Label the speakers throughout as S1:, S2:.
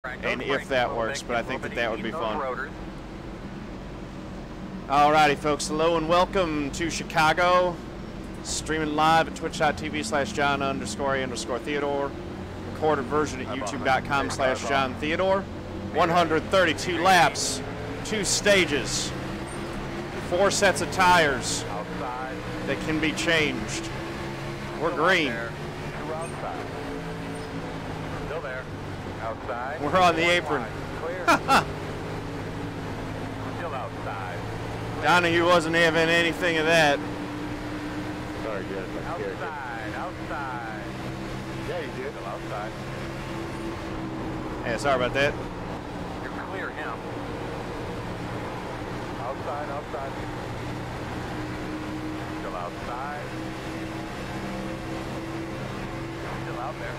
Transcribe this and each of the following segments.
S1: and if that works, but I think that would be fun. Alrighty, folks, hello and welcome to Chicago. Streaming live at twitch.tv/John_A_Theodore. Recorded version at youtube.com/John Theodore. 132 laps, 2 stages, 4 sets of tires that can be changed. We're green.
S2: Still there. Outside.
S1: We're on the apron.
S2: Clear. Still outside.
S1: Donahue wasn't having anything of that.
S2: Sorry, guys. Outside. Yeah, you did. Still outside.
S1: Yeah, sorry about that.
S2: You're clear him. Outside. Still outside. Still out there.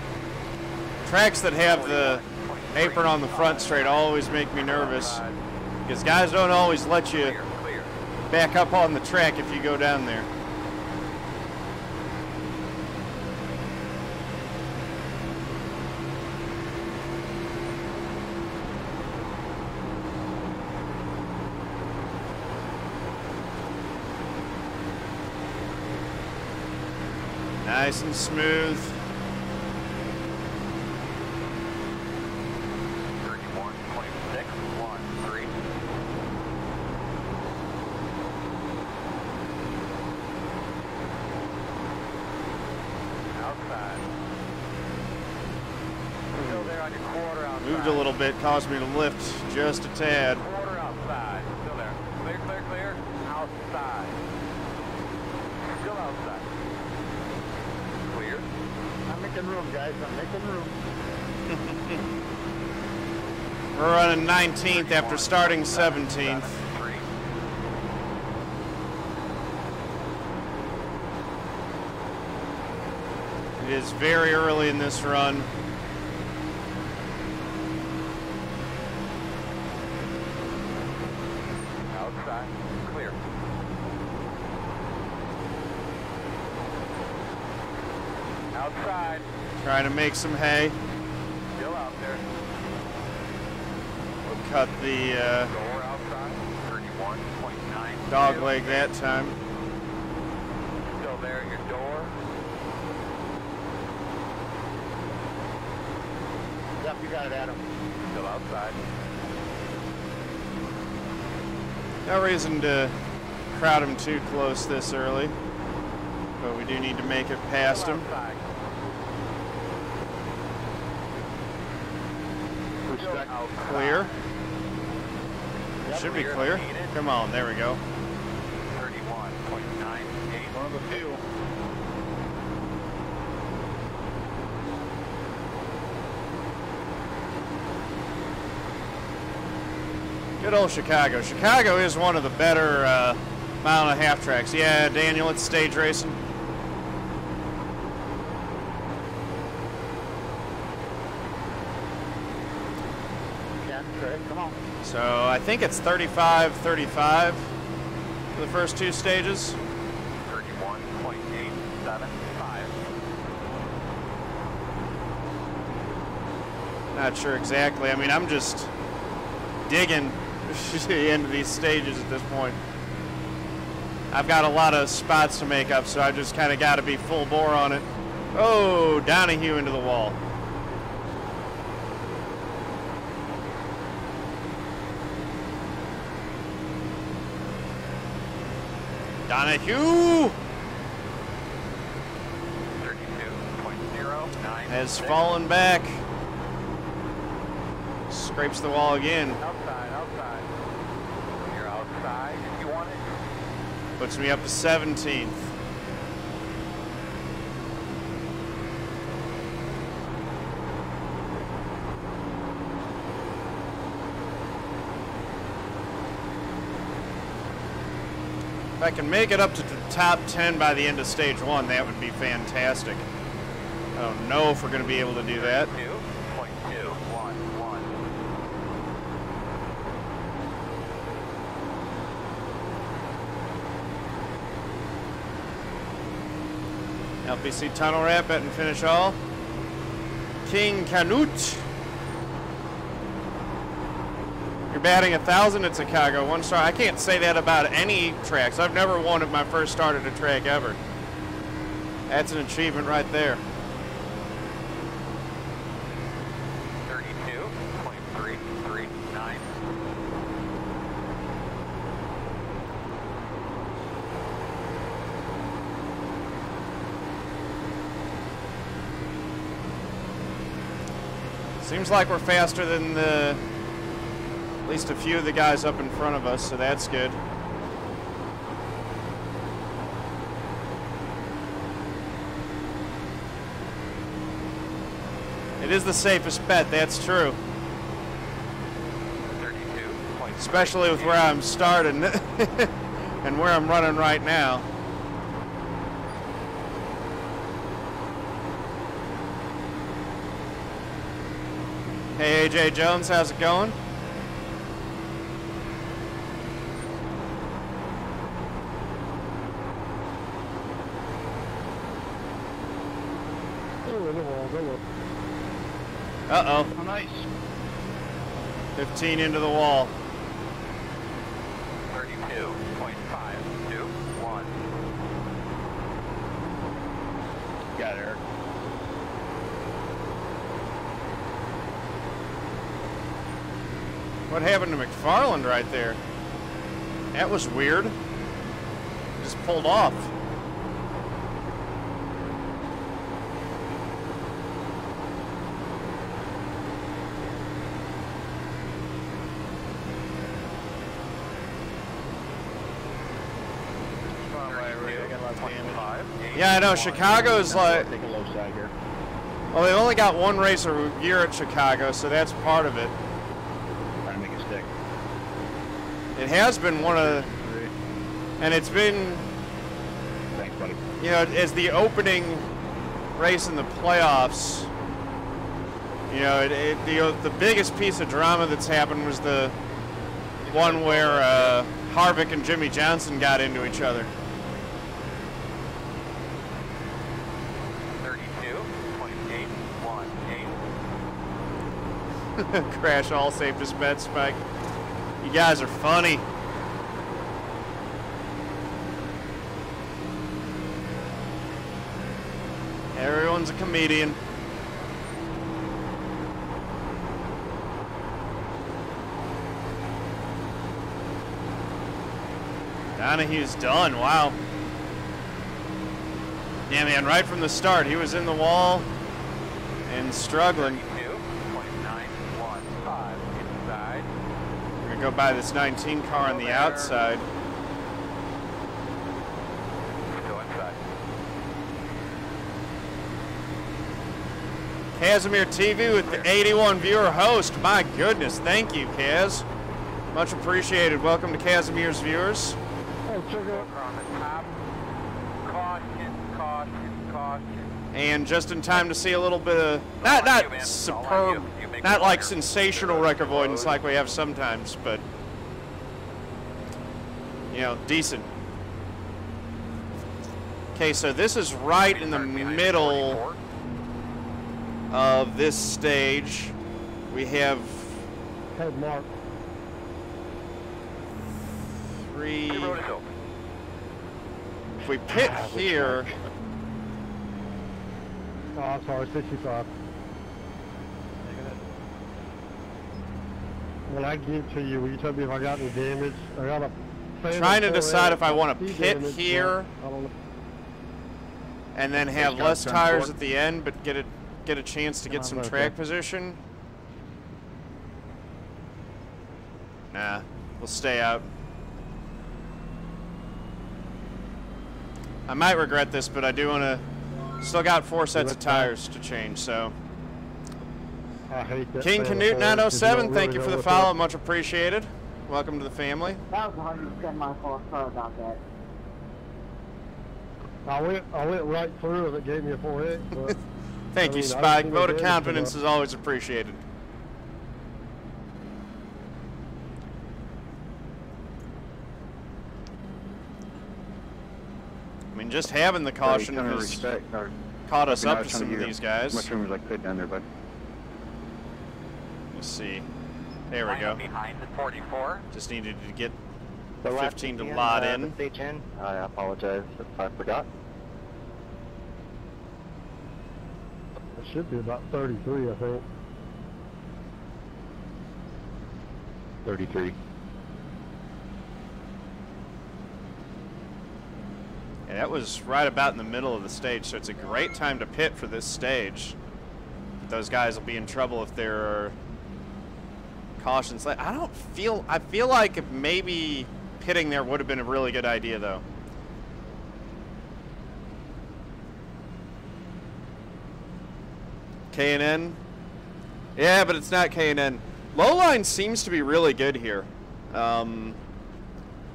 S1: Tracks that have the apron on the front straight always make me nervous because guys don't always let you back up on the track if you go down there. Nice and smooth.
S2: 31.613. Outside. Still there on your quarter outside.
S1: Moved a little bit, caused me to lift just a tad.
S2: Quarter outside. Still there. Clear. Outside. Still outside. Clear. I'm making room, guys. I'm making room.
S1: We're running 19th after starting 17th. It is very early in this run.
S2: Outside. Clear. Outside.
S1: Trying to make some hay.
S2: Still out there.
S1: We'll cut the
S2: Door outside. 31.9.
S1: dog leg that time.
S2: Still there at your door. Yep, you got it, Adam. Still outside.
S1: No reason to crowd him too close this early, but we do need to make it past him.
S2: Outside.
S1: Clear. Should be clear. Come on, there we go.
S2: 31.98. One of the few.
S1: Good old Chicago. Chicago is one of the better mile-and-a-half tracks. Yeah, Daniel, it's stage racing.
S2: Come on.
S1: So I think it's 35-35 for the first 2 stages.
S2: 31.875.
S1: Not sure exactly. I mean, I'm just digging into these stages at this point. I've got a lot of spots to make up, so I just kind of got to be full bore on it. Oh, Donahue into the wall. Donahue
S2: 32.09
S1: has fallen back. Scrapes the wall again.
S2: Outside. You're outside if you want it.
S1: Puts me up to 17th. If I can make it up to the top 10 by the end of stage 1, that would be fantastic. I don't know if we're going to be able to do that.
S2: 2.211.
S1: LPC tunnel wrap it and finish all. King Canute. batting 1,000 at Chicago, 1 star. I can't say that about any tracks. I've never won at my first start at a track ever. That's an achievement right there.
S2: 32.339.
S1: Seems like we're faster than at least a few of the guys up in front of us, so that's good. It is the safest bet, that's true.
S2: 32.
S1: Especially with where I'm starting and where I'm running right now. Hey AJ Jones, how's it going? Uh-oh.
S3: Oh, nice.
S1: 15 into the wall.
S2: 32.521.
S3: Got her.
S1: What happened to McFarland right there? That was weird. Just pulled off. Yeah, I know. Chicago's like...
S3: Take a low side here.
S1: Well, they've only got 1 race a year at Chicago, so that's part of it.
S3: Trying to make it stick.
S1: It has been one of... And it's been...
S3: Thanks, buddy.
S1: You know, as the opening race in the playoffs, you know, the biggest piece of drama that's happened was the one where Harvick and Jimmy Johnson got into each other.
S2: 32.818.
S1: Crash all safest bet, Spike. You guys are funny. Everyone's a comedian. Donahue's done. Wow. Yeah, man, right from the start, he was in the wall and struggling.
S2: 32.915 inside.
S1: We're going to go by this 19 car on the outside.
S2: Go inside.
S1: Casimir TV with the 81 viewer host. My goodness, thank you, Kaz. Much appreciated. Welcome to Casimir's viewers.
S2: On the top. Caution, caution, caution.
S1: And just in time to see a little bit of, not superb, not like sensational wreck avoidance like we have sometimes, but, you know, decent. Okay, so this is right in the middle of this stage. We have
S3: Head mark.
S1: 3.
S2: The road is open.
S1: If we pit here,
S3: Oh, I'm sorry, 65. When I give to you, will you tell me if I got any damage? I got a
S1: trying to decide if I want to pit here
S3: I don't know.
S1: and then have less tires at the end, but get a chance to get some track position. Nah, we'll stay out. I might regret this, but I do want to. Still got 4 sets of tires to change, so.
S3: I hate that.
S1: King Canute 907, thank you for the follow, much appreciated. Welcome to the family.
S4: That was 110 my fault. Sorry about that.
S3: I went right through it. It gave me a 4X. But
S1: Thank you, Spike. Vote of confidence is always appreciated. I mean, just having the caution has caught us up to some of these guys.
S3: Much room as I could down there, bud.
S1: Let's see. There we go.
S2: Behind the 44.
S1: Just needed to get
S5: The last
S1: 15 to
S5: weekend,
S1: lot
S5: the
S1: in.
S5: stage in. I apologize if I forgot.
S3: It should be about 33, I think.
S5: 33.
S1: And that was right about in the middle of the stage, so it's a great time to pit for this stage. Those guys will be in trouble if there are cautions. I feel like maybe pitting there would have been a really good idea, though. K&N? Yeah, but it's not K&N. Lowline seems to be really good here. I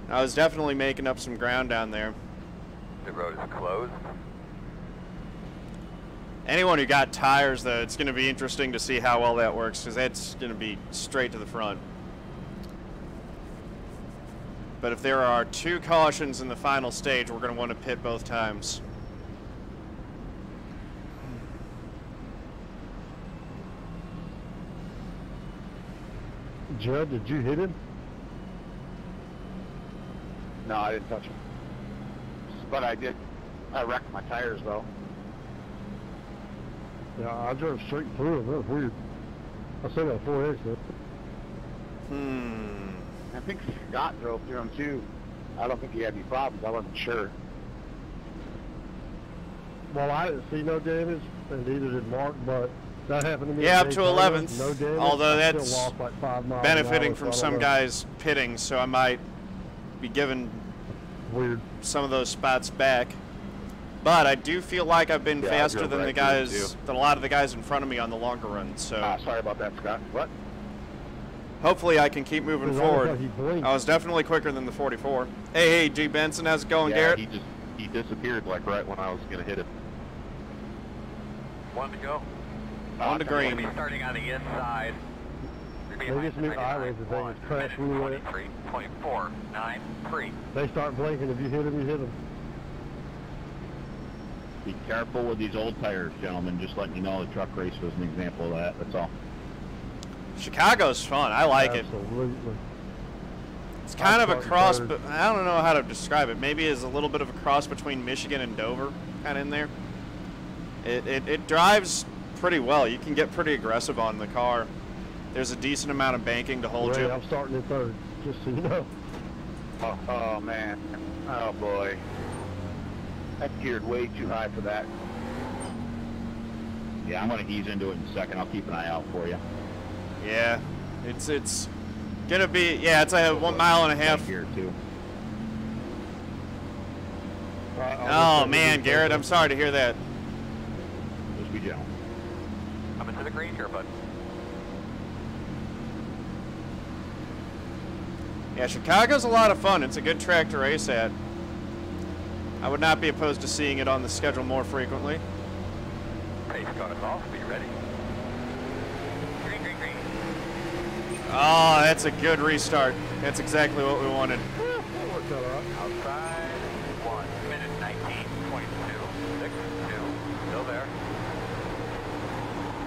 S1: was definitely making up some ground down there.
S2: The road is closed.
S1: Anyone who got tires, though, it's going to be interesting to see how well that works, because that's going to be straight to the front. But if there are 2 cautions in the final stage, we're going to want to pit both times.
S3: Judd, did you hit him?
S5: No, I didn't touch him. But I did. I wrecked my tires, though.
S3: Yeah, I drove straight through him. That was weird. I said that 4X though.
S5: I think Scott drove through him, too. I don't think he had any problems. I wasn't sure.
S3: Well, I didn't see no damage, and neither did Mark, but that happened to me.
S1: Yeah,
S3: at
S1: up to
S3: Daytona.
S1: 11th.
S3: No damage.
S1: Although
S3: I
S1: that's
S3: still lost like 5 miles
S1: benefiting
S3: an hour,
S1: from
S3: so I
S1: some
S3: don't know.
S1: guys pitting, so I might be giving
S3: Weird.
S1: some of those spots back. But I do feel like I've been
S5: Yeah, I
S1: faster
S5: drove
S1: than the
S5: right through it,
S1: guys,
S5: too.
S1: than a lot of the guys in front of me on the longer run. So
S5: Sorry about that, Scott. What?
S1: hopefully I can keep moving
S3: It's almost
S1: forward.
S3: like he blinked.
S1: I was definitely quicker than the 44. Hey, G. Benson, how's it going,
S5: Yeah,
S1: Garrett?
S5: he disappeared like right when I was going to hit him.
S2: 1 to go.
S1: On to
S2: We'll
S1: green.
S2: be starting on the inside.
S3: Biggest new iRacing thing is crash roulette.
S2: 23.493.
S3: They start blinking. If you hit them, you hit them.
S5: Be careful with these old tires, gentlemen. Just letting you know the truck race was an example of that. That's all.
S1: Chicago's fun. I like it.
S3: Absolutely.
S1: It's kind of a
S3: starting
S1: cross,
S3: third.
S1: but I don't know how to describe it. Maybe it's a little bit of a cross between Michigan and Dover, kind of in there. It drives pretty well. You can get pretty aggressive on the car. There's a decent amount of banking to hold
S3: Ray,
S1: you.
S3: I'm starting in third, just so you know.
S5: Oh, man. Oh, boy. That geared way too high for that. Yeah, I'm going to ease into it in a second. I'll keep an eye out for you.
S1: Yeah, it's gonna be, yeah, it's a 1.5 miles.
S5: Here, too.
S1: Oh man, Garrett, I'm sorry to hear that.
S5: Just be gentle.
S2: Coming to the green here, bud.
S1: Yeah, Chicago's a lot of fun. It's a good track to race at. I would not be opposed to seeing it on the schedule more frequently.
S2: Pace got us off. Be ready. Green, green, green.
S1: Oh, that's a good restart. That's exactly what we wanted.
S3: That worked out all right.
S2: Outside. 1 minute 19.262. Still there.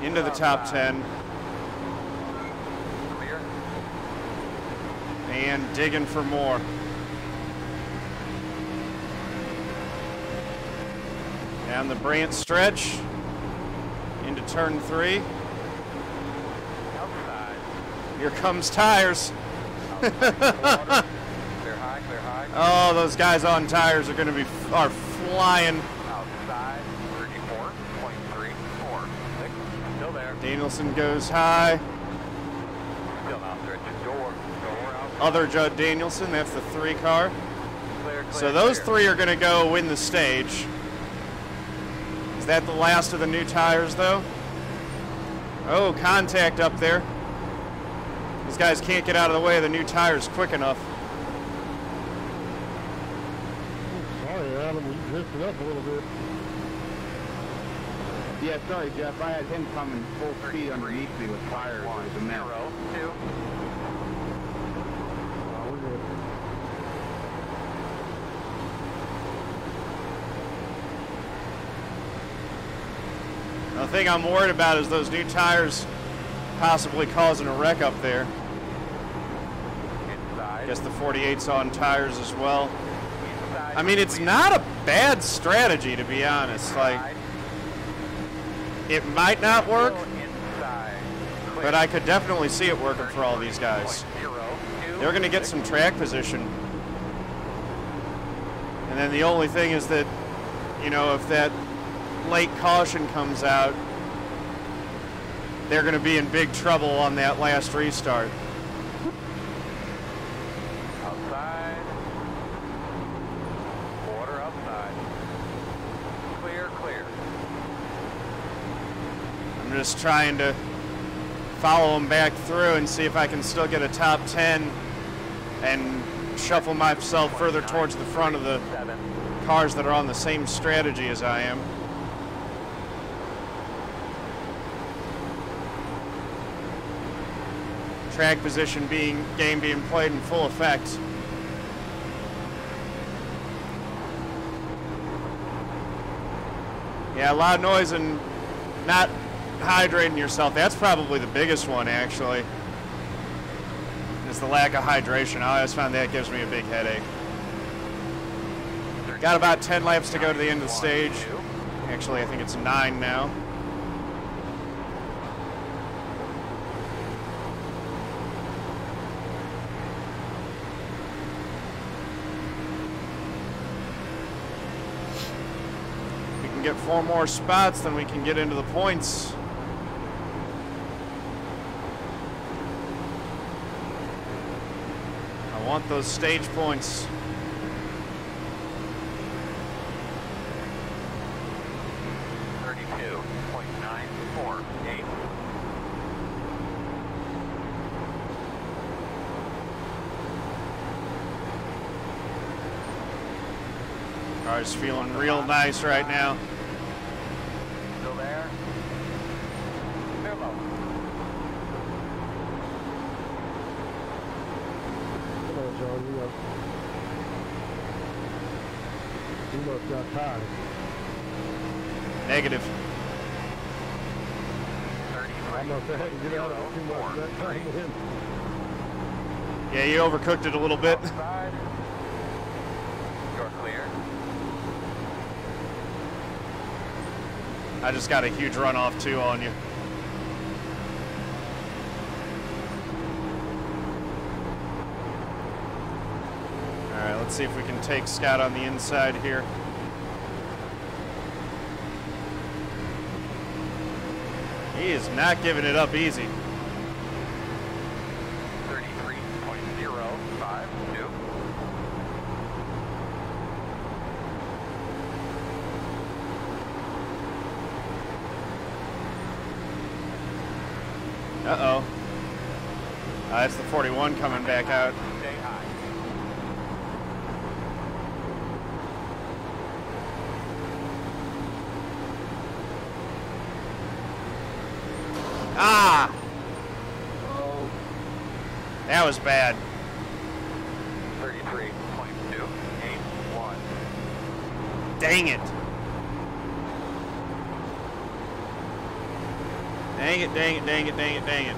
S1: Into the top 10
S2: Clear.
S1: and digging for more. Down the Brant stretch into turn 3.
S2: Outside.
S1: Here comes tires.
S2: Clear high, clear high.
S1: Oh, those guys on tires are going to be flying.
S2: Outside. 34.346. Still there.
S1: Danielson goes high.
S2: Still out there. Door outside.
S1: Other Judd Danielson, that's the 3 car.
S2: Clear, clear,
S1: So those
S2: clear.
S1: 3 are going to go win the stage. Is that the last of the new tires, though? Oh, contact up there. These guys can't get out of the way of the new tires quick enough.
S3: Sorry, Adam, you missed it up a little bit.
S5: Yeah, sorry, Jeff. I had him coming full speed underneath me with tires. It was a mess.
S2: 0, 2.
S3: Oh, we're good.
S1: The thing I'm worried about is those new tires possibly causing a wreck up there. Guess the 48's on tires as well. I mean, it's not a bad strategy, to be honest. Like, it might not work, but I could definitely see it working for all these guys. They're going to get some track position. And then the only thing is that, you know, if that late caution comes out, they're going to be in big trouble on that last restart.
S2: Outside. Quarter outside. Clear, clear.
S1: I'm just trying to follow them back through and see if I can still get a top 10 and shuffle myself further towards the front of the cars that are on the same strategy as I am. Track position game being played in full effect. Yeah, a lot of noise and not hydrating yourself. That's probably the biggest one, actually, is the lack of hydration. I always find that gives me a big headache. Got about 10 laps to go to the end of the stage. Actually, I think it's 9 now. Get 4 more spots, then we can get into the points. I want those stage points. Car's feeling real nice right now.
S2: Still there? Clear low.
S3: Come on, John, you must got tired.
S1: Negative.
S2: 33.
S3: I must have had to get out of too much of that time in.
S1: Yeah, you overcooked it a little bit.
S2: Outside. You're clear.
S1: I just got a huge runoff too on you. All right, let's see if we can take Scott on the inside here. He is not giving it up easy.
S2: 33.052.
S1: Uh-oh. That's the 41 coming back out.
S2: Stay high.
S1: Ah! That was bad.
S2: 33.281.
S1: Dang it. Dang it, dang it, dang it, dang it, dang it.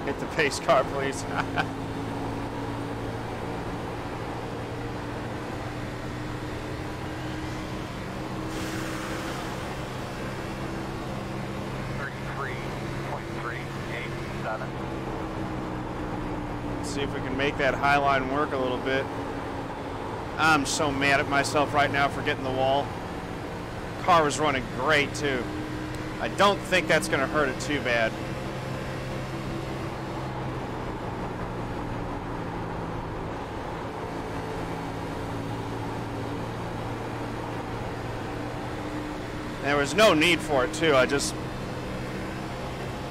S1: Hit the pace car, please. See if we can make that high line work a little bit. I'm so mad at myself right now for getting the wall. Car was running great too. I don't think that's going to hurt it too bad. There was no need for it too. I just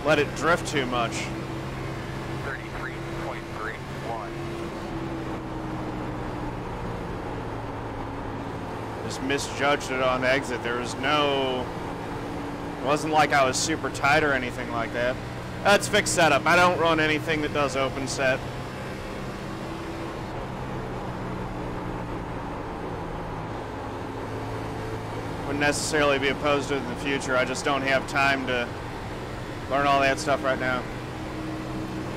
S1: let it drift too much. Misjudged it on exit. There was no, it wasn't like I was super tight or anything like that. That's fixed setup. I don't run anything that does open set. wouldn't necessarily be opposed to it in the future. I just don't have time to learn all that stuff right now.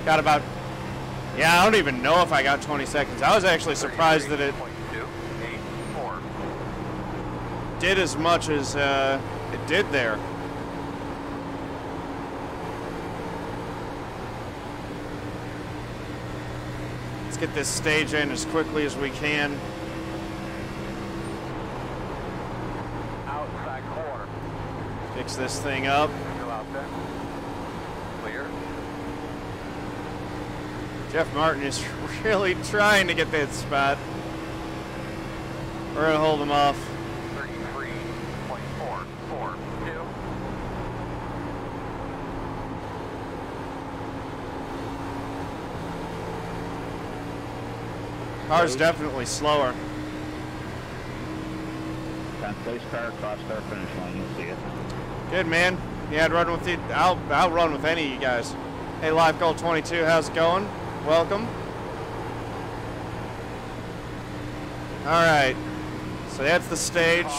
S1: Got about, yeah, I don't even know if I got 20 seconds. I was actually surprised that it did as much as it did there. Let's get this stage in as quickly as we can.
S2: Outside corner.
S1: Fix this thing up.
S2: Still out there. Clear.
S1: Jeff Martin is really trying to get that spot. We're going to hold him off.
S2: 33.442.
S1: Car's definitely slower.
S5: Place car across our finish line, you'll see it.
S1: Good, man. Yeah, I'd run with you. I'll run with any of you guys. Hey, Live Goal 22, how's it going? Welcome. All right. So that's the stage.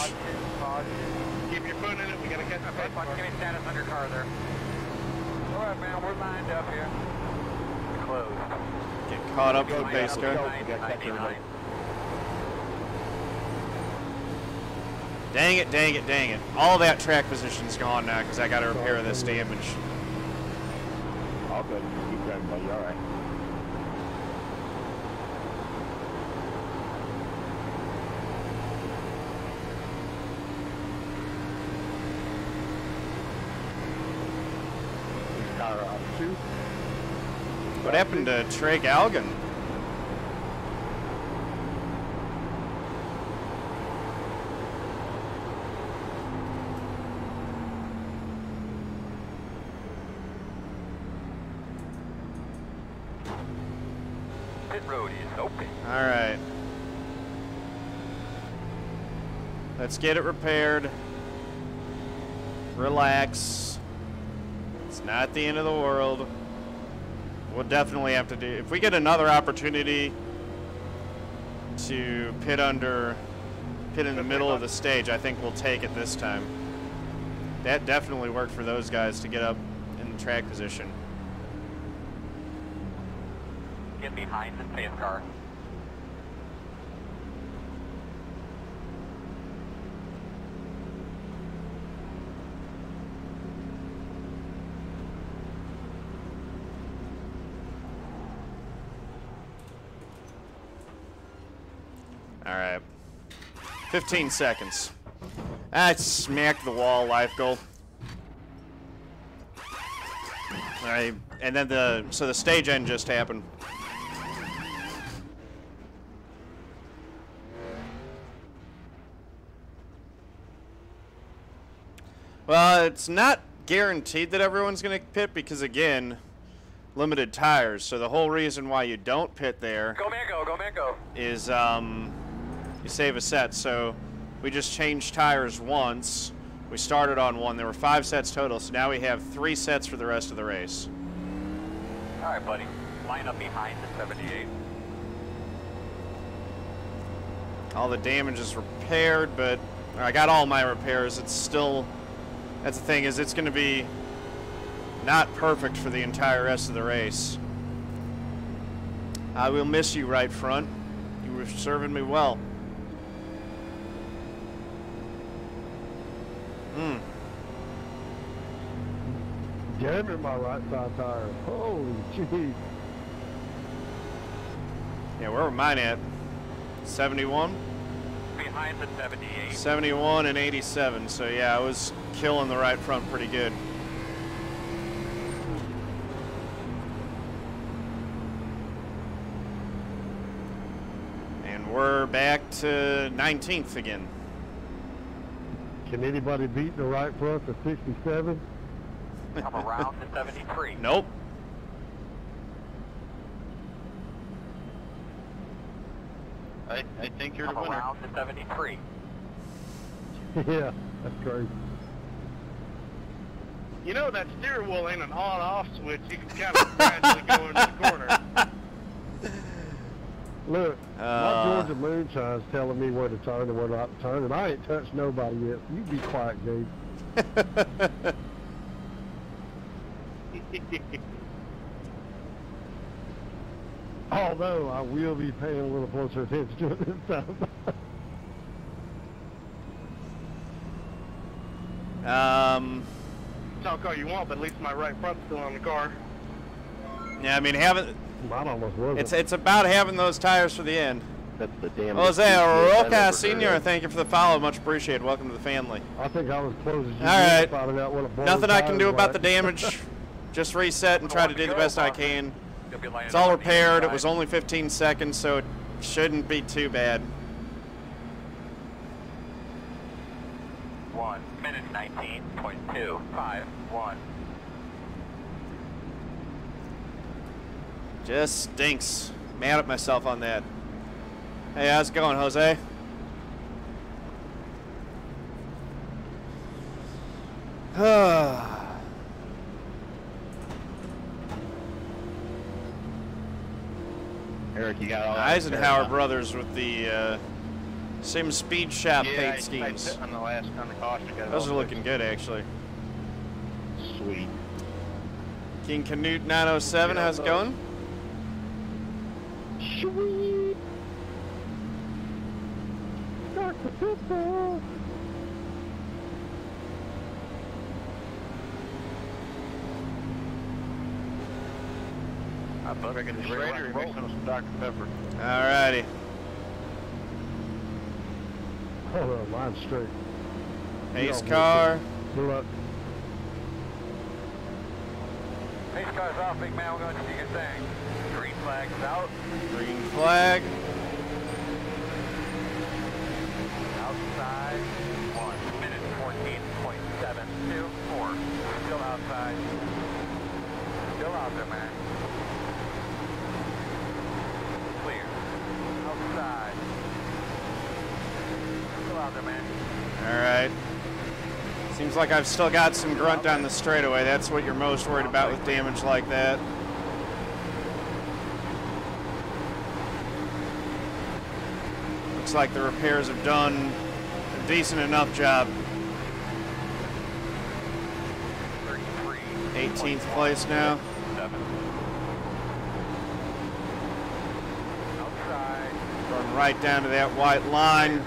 S5: Keep your foot in it. We gotta catch the
S2: Give me status on your car there. All right, man. We're lined up here. Closed.
S1: Get caught up with the base car.
S2: 99.
S1: Dang it, dang it, dang it. All that track position's gone now because I got to repair this damage.
S5: All good. Keep driving, buddy. All right. This car out 2.
S1: What happened to Trey Galgan?
S2: Pit road is open.
S1: All right. Let's get it repaired. Relax. It's not the end of the world. We'll definitely have to do, if we get another opportunity to pit in the middle of the stage, I think we'll take it this time. That definitely worked for those guys to get up in the track position.
S2: Get behind the safe car.
S1: All right. 15 seconds. I smacked the wall, life goal. All right, and then so the stage end just happened. Well, it's not guaranteed that everyone's going to pit because, again, limited tires. So the whole reason why you don't pit there
S2: Go, man, go. Go, man, go.
S1: is you save a set. So we just changed tires once. We started on one. There were 5 sets total, so now we have 3 sets for the rest of the race.
S2: All right, buddy. Line up behind the 78.
S1: All the damage is repaired, but I got all my repairs. It's still, that's the thing, is it's going to be not perfect for the entire rest of the race. I will miss you, right front. You were serving me well.
S3: Jamming my right side tire. Holy jeez.
S1: Yeah, where were mine at? 71?
S2: Behind the 78.
S1: 71 and 87. So yeah, I was killing the right front pretty good. And we're back to 19th again.
S3: Can anybody beat the right front to 67?
S2: Come around the 73.
S1: Nope.
S5: I think you're
S2: Come
S5: the winner.
S2: around the 73.
S3: Yeah, that's crazy.
S5: You know that steering wheel ain't an on-off switch. You can kind of gradually go into the corner.
S3: Look, my Georgia moonshine's telling me where to turn and where not to turn, and I ain't touched nobody yet. You be quiet, Gabe. Although I will be paying a little closer attention to it this time.
S5: Tell car you want, but at least my right front's still on the car.
S1: Yeah, I mean,
S3: Mine almost wasn't.
S1: it's about having those tires for the end.
S5: That's the damn.
S1: Jose Roca Senior, thank you for the follow. Much appreciated. Welcome to the family.
S3: I think I was close as you.
S1: All right.
S3: Finding out what a blown
S1: Nothing I can
S3: tire
S1: do
S3: is
S1: about
S3: like.
S1: the damage. Just reset and try to do the best I can. It's all repaired. It was only 15 seconds, so it shouldn't be too bad.
S2: 1 minute 19.251.
S1: Just stinks. Mad at myself on that. Hey, how's it going, Jose?
S5: Eric, you got all that
S1: Eisenhower
S5: there,
S1: brothers with the same speed shop
S5: yeah,
S1: paint schemes.
S5: on the caution.
S1: Those are looking good, actually.
S5: Sweet.
S1: King Canute 907, how's it going?
S3: Sweet. Dr. Pitbull.
S5: I thought I could just ready to mix some Dr. Pepper.
S1: Alrighty.
S3: Hold on, mine's straight.
S1: Pace car.
S3: Good luck.
S2: Pace car's off, big man. We're going to see your thing. Green flag's out.
S1: Green flag.
S2: Outside. 1 minute 14.724. Still outside. Still out there, man. Clear. Outside. Still out there, man.
S1: Alright. Seems like I've still got some grunt down the straightaway. That's what you're most worried about with damage like that. Looks like the repairs have done a decent enough job. 18th place now.
S2: Outside.
S1: Going right down to that white line.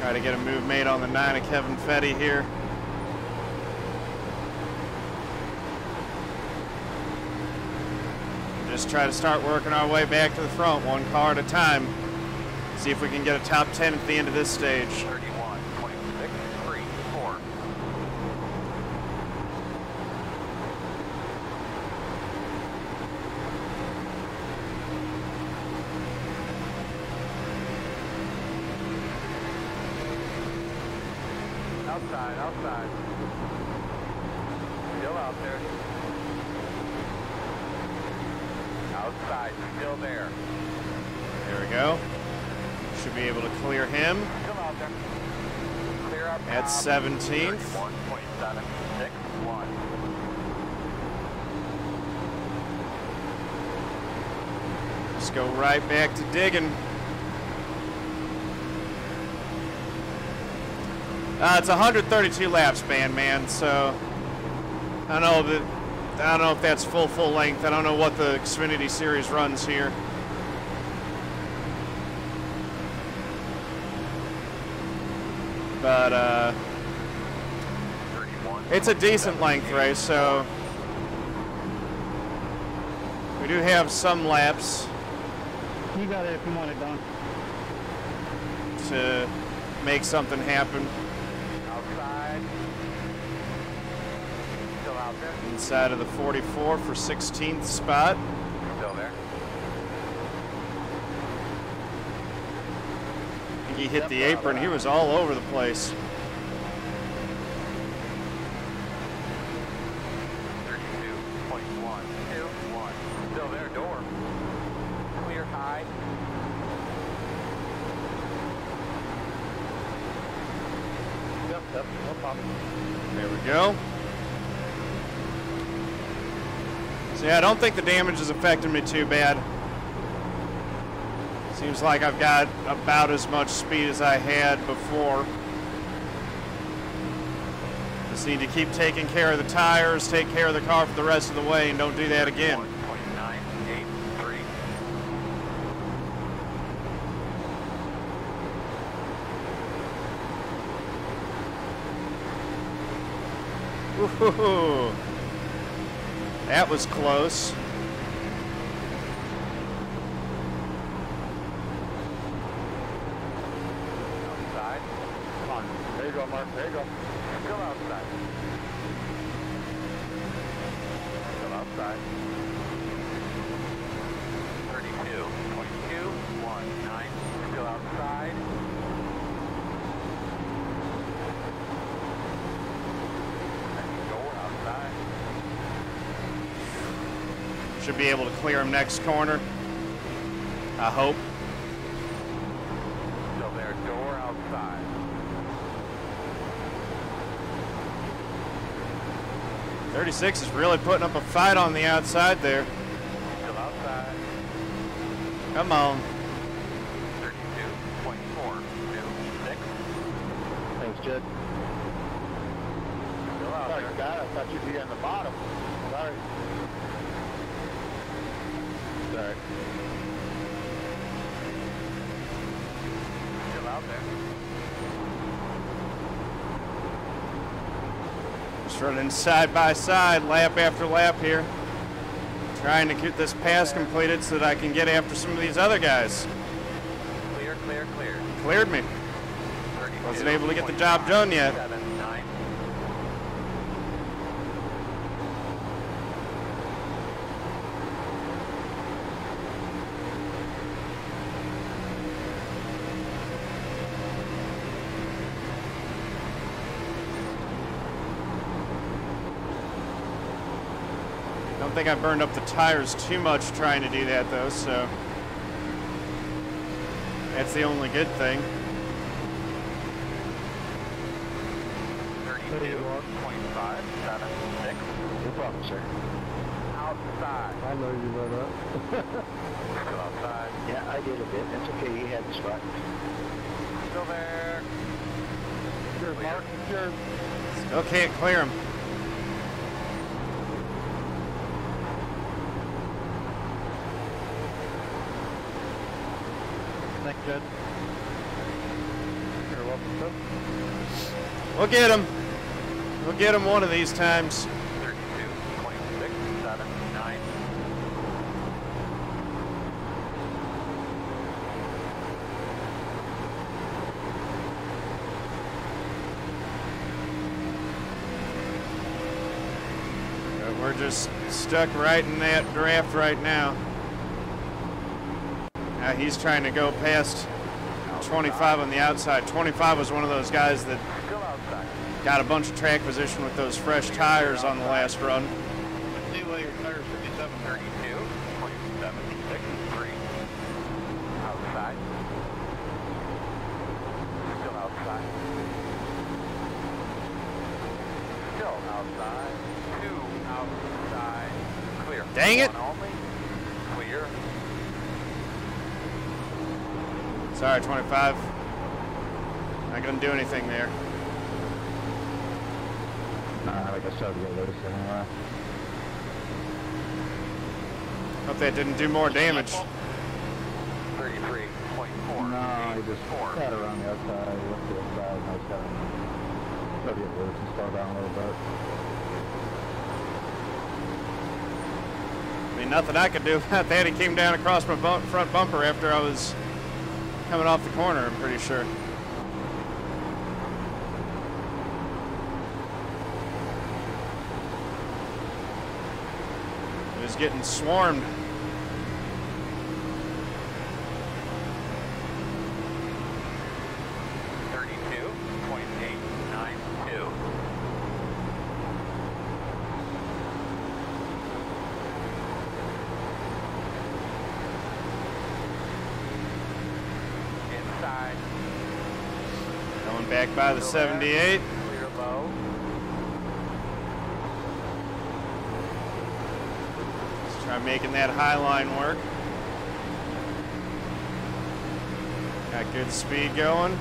S1: Try to get a move made on the 9 of Kevin Fetty here. Just try to start working our way back to the front, one car at a time. See if we can get a top 10 at the end of this stage.
S2: 31.634. Outside, outside. Still out there. Outside, still there.
S1: There we go. Should be able to clear him
S2: Still out there. Clear up
S1: at
S2: top.
S1: 17th.
S2: 31.761.
S1: Just go right back to digging. It's 132 laps, man. So I don't know if that's full length. I don't know what the Xfinity Series runs here. But it's a decent length race, so we do have some laps
S4: You got it if you want it done.
S1: to make something happen
S2: Outside. Still out there.
S1: inside of the 44 for 16th spot.
S2: Still there.
S1: I think he hit the apron. He was all over the place.
S2: 32.121. Still there, door. Clear high.
S5: Yep, no problem.
S1: There we go. So yeah, I don't think the damage is affecting me too bad. Seems like I've got about as much speed as I had before. Just need to keep taking care of the tires, take care of the car for the rest of the way, and don't do that again.
S2: 1.983.
S1: Woohoo! That was close.
S2: Outside. Come on. There you go, Mark. There you go. Still outside. Still outside. 32.219. Still outside. Outside.
S1: Should be able to clear him next corner. I hope.
S2: Still there, door outside.
S1: .36 is really putting up a fight on the outside there.
S2: Still outside.
S1: Come on.
S2: 32.426.
S5: Thanks, Jed.
S2: Still out
S5: Sorry,
S2: there.
S5: God, I thought you'd be on the bottom. Sorry. Sorry.
S2: Still out there.
S1: Just running side by side, lap after lap here. Trying to get this pass completed so that I can get after some of these other guys.
S2: Clear, clear, clear.
S1: Cleared me.
S2: 32.
S1: Wasn't able to get the job done yet.
S2: 7.9.
S1: Don't think I burned up the tires too much trying to do that though, so that's the only good thing.
S2: 32.576.
S5: No problem, sir.
S2: Outside.
S3: I know you know that.
S2: Still outside.
S5: Yeah, I did a bit. That's okay. You had the spot.
S2: Still there.
S5: Sure, Mark. Sure.
S1: Still can't clear him.
S3: Thank you, Jed.
S5: You're welcome, sir.
S1: We'll get him. We'll get him one of these times.
S2: 32.679.
S1: We're just stuck right in that draft right now. Now he's trying to go past 25 on the outside. 25 was one of those guys that
S2: Still outside.
S1: got a bunch of track position with those fresh tires on the last run.
S2: See where your tires 57.763. Outside. Still outside. Still outside. 2 outside. Clear.
S1: Dang it.
S2: 1 only. Clear.
S1: Sorry, 25. Not gonna do anything there.
S5: Like I started to get loose anyway.
S1: Hope that didn't do more damage.
S2: 33.4.
S5: No, I just got around the outside, looked to the side, and I was kind of started to get loose and slow down a little bit.
S1: I mean, nothing I could do about that. He came down across my front bumper after I was coming off the corner, I'm pretty sure. He was getting swarmed. Going back by the 78.
S2: Clear low.
S1: I'm making that high line work. Got good speed going.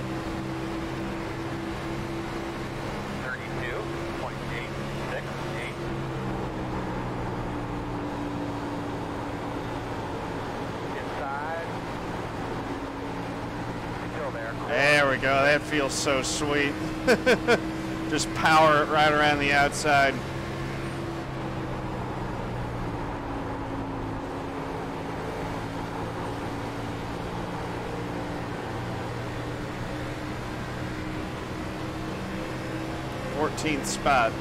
S2: 32.868. Inside. Still there.
S1: There we go. That feels so sweet. Just power it right around the outside. Spot.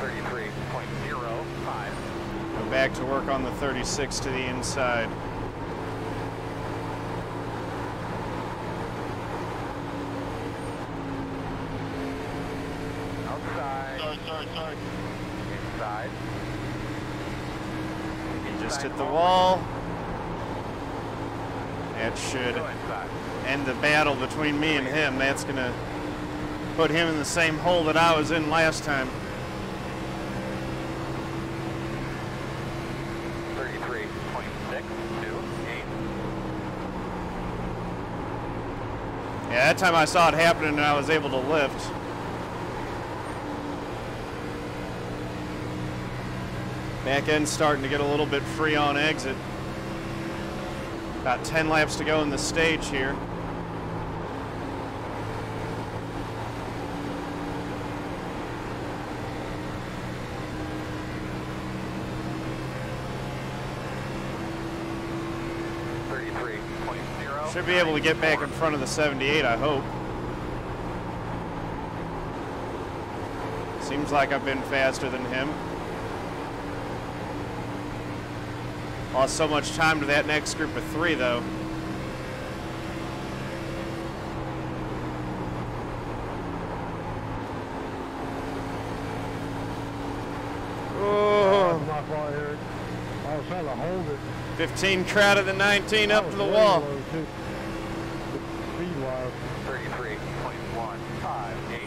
S2: 33.05.
S1: Go back to work on the 36 to the inside.
S2: Outside.
S5: Sorry.
S2: Inside.
S1: He just hit the wall. That should
S2: Go inside.
S1: end the battle between me and him. That's going to put him in the same hole that I was in last time.
S2: 33.628.
S1: Yeah, that time I saw it happening and I was able to lift. Back end starting to get a little bit free on exit. About 10 laps to go in the stage here. Should be able to get back in front of the 78, I hope. Seems like I've been faster than him. Lost so much time to that next group of 3, though. Oh.
S3: My fault, Eric. I was trying to hold it.
S1: 15 crowd of the 19 up to the wall.
S3: Speed-wise.
S2: 33.158.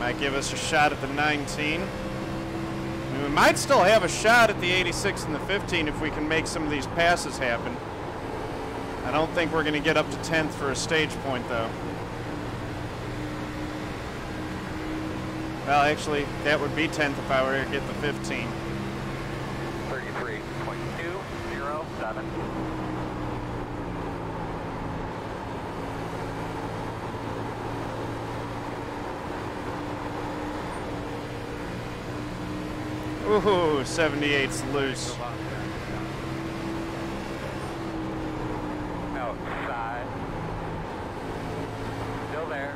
S1: Might give us a shot at the 19. I mean, we might still have a shot at the 86 and the 15 if we can make some of these passes happen. I don't think we're going to get up to 10th for a stage point, though. Well, actually, that would be 10th if I were to get the 15.
S2: 33.207.
S1: Ooh, 78's loose.
S2: Outside. Still there.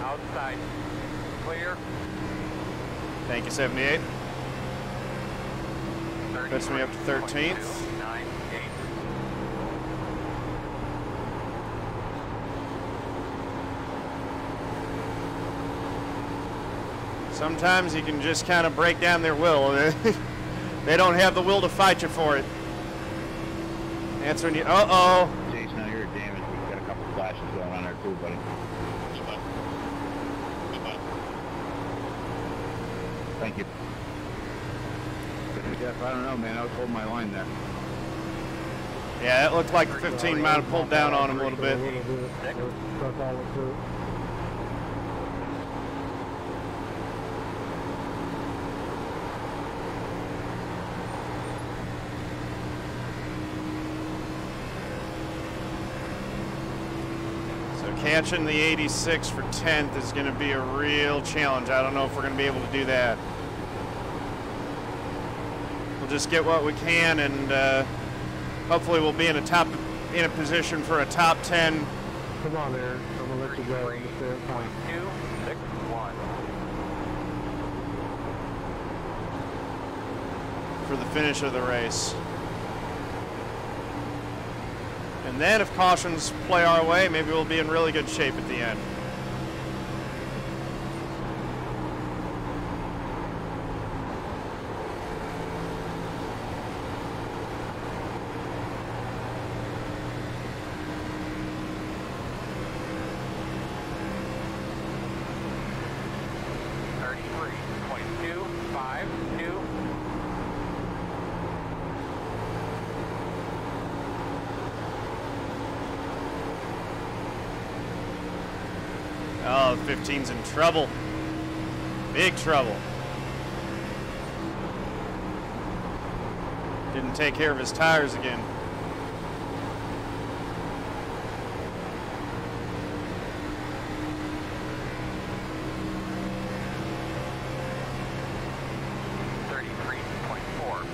S2: Outside. Clear.
S1: Thank you, 78. Puts me up to 13th.
S2: 33.298.
S1: Sometimes you can just kind of break down their will. They don't have the will to fight you for it. That's when you, uh-oh.
S5: Jason, now you're damaged. We've got a couple flashes going on there too, buddy. Thank you. Jeff, I don't know, man. I was holding my line there.
S1: Yeah, it looked like the 15 might have pulled down on him a little bit.
S3: That's all it took.
S1: Catching the 86 for 10th is going to be a real challenge. I don't know if we're going to be able to do that. We'll just get what we can, and hopefully we'll be in a position for a top 10.
S3: Come on, Aaron. I'm gonna let you go.
S2: 261.
S1: For the finish of the race. And then if cautions play our way, maybe we'll be in really good shape at the end. Oh, 15's in trouble. Big trouble. Didn't take care of his tires again.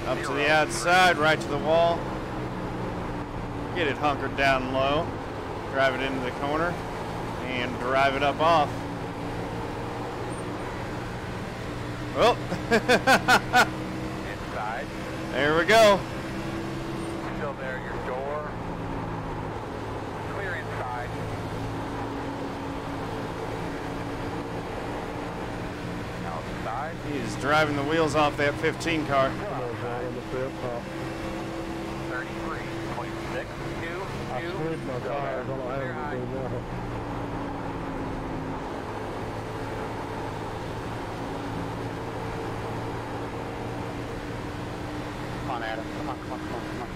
S1: Up to the outside, right to the wall. Get it hunkered down low. Drive it into the corner and drive it up off. Oh.
S2: Inside.
S1: There we go.
S2: Still there, your door. Clear inside. Outside.
S1: He's driving the wheels off that 15 car.
S2: 33.62.
S3: I slid my tires. I don't have anything now.
S5: Come on, Adam. Come on, come on, come on, come on.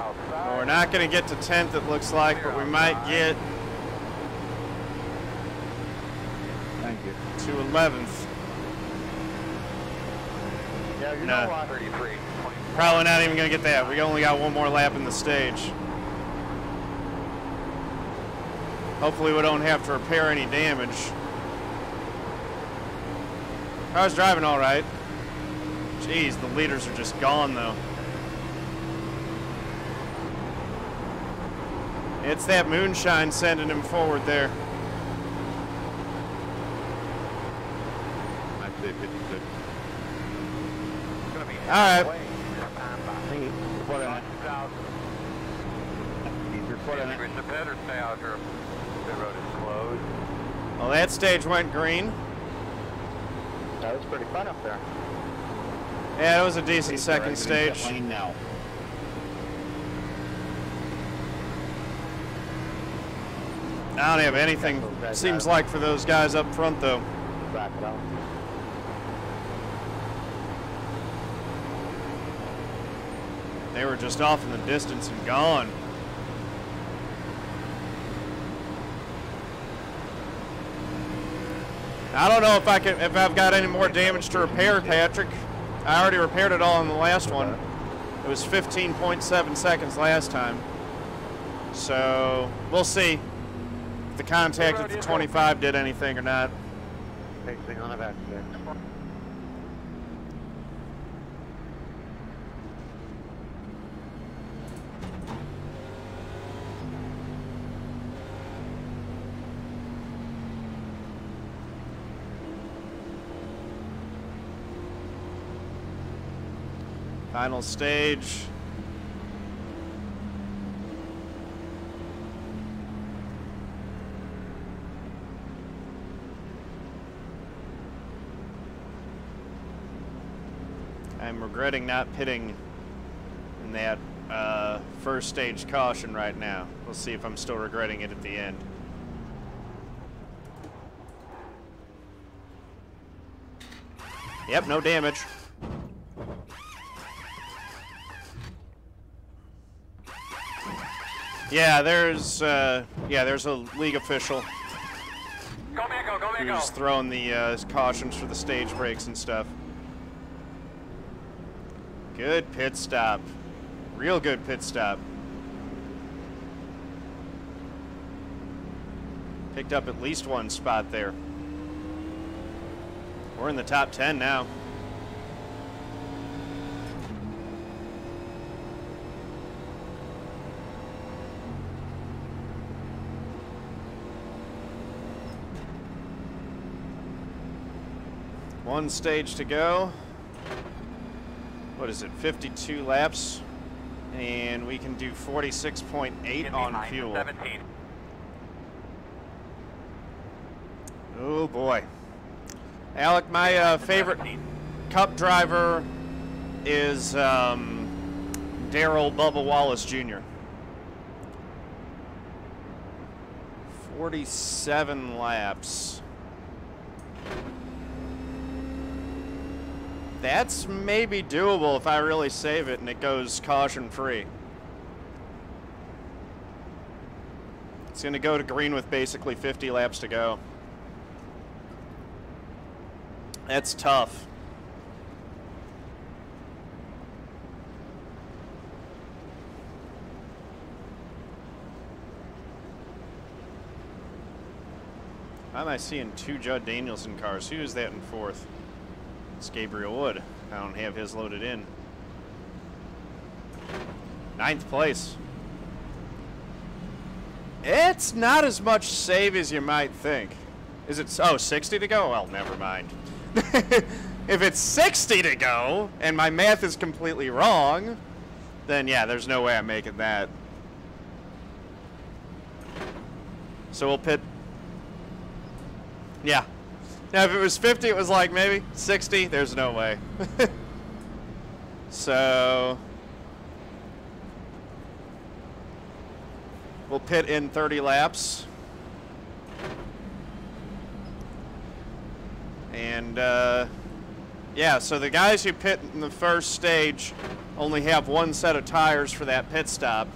S2: Outside.
S1: Well, we're not going to get to 10th, it looks like, but we might get
S5: Thank you.
S1: to 11th.
S5: Yeah, you
S1: No.
S5: know what?
S2: 33.
S1: Probably not even going to get that. We only got one more lap in the stage. Hopefully we don't have to repair any damage. Car's driving all right. Jeez, the leaders are just gone though. It's that moonshine sending him forward there.
S5: I'd say 56.
S2: It's going to be
S1: All right.
S2: halfway this time by
S5: Put in it.
S2: 1,000.
S5: Keep your foot in it.
S2: The better stay out here. The road is closed.
S1: Well, that stage went green.
S5: That was pretty fun up there.
S1: Yeah, it was a decent second stage.
S5: Lane now.
S1: I don't have anything, seems like, for those guys up front though.
S5: Back it up.
S1: They were just off in the distance and gone. I don't know if I've got any more damage to repair, Patrick. I already repaired it all in the last one. It was 15.7 seconds last time. So we'll see if the contact at the 25 did anything or not.
S5: Big thing on the back there.
S1: Final stage. I'm regretting not pitting in that first stage caution right now. We'll see if I'm still regretting it at the end. Yep, no damage. Yeah, there's a league official who's throwing the cautions for the stage breaks and stuff. Good pit stop. Real good pit stop. Picked up at least one spot there. We're in the top 10 now. One stage to go. What is it, 52 laps? And we can do 46.8 on fuel.
S2: 17.
S1: Oh boy. Alec, my favorite Cup driver is Darrell Bubba Wallace Jr. 47 laps. That's maybe doable if I really save it and it goes caution free. It's going to go to green with basically 50 laps to go. That's tough. Why am I seeing 2 Judd Danielson cars? Who is that in 4th? It's Gabriel Wood. I don't have his loaded in. 9th place. It's not as much save as you might think. Is it? Oh, 60 to go? Well, never mind. If it's 60 to go, and my math is completely wrong, then yeah, there's no way I'm making that. So we'll pit. Yeah. Now, if it was 50, it was like maybe 60. There's no way. So we'll pit in 30 laps. And, yeah, so the guys who pit in the first stage only have 1 set of tires for that pit stop.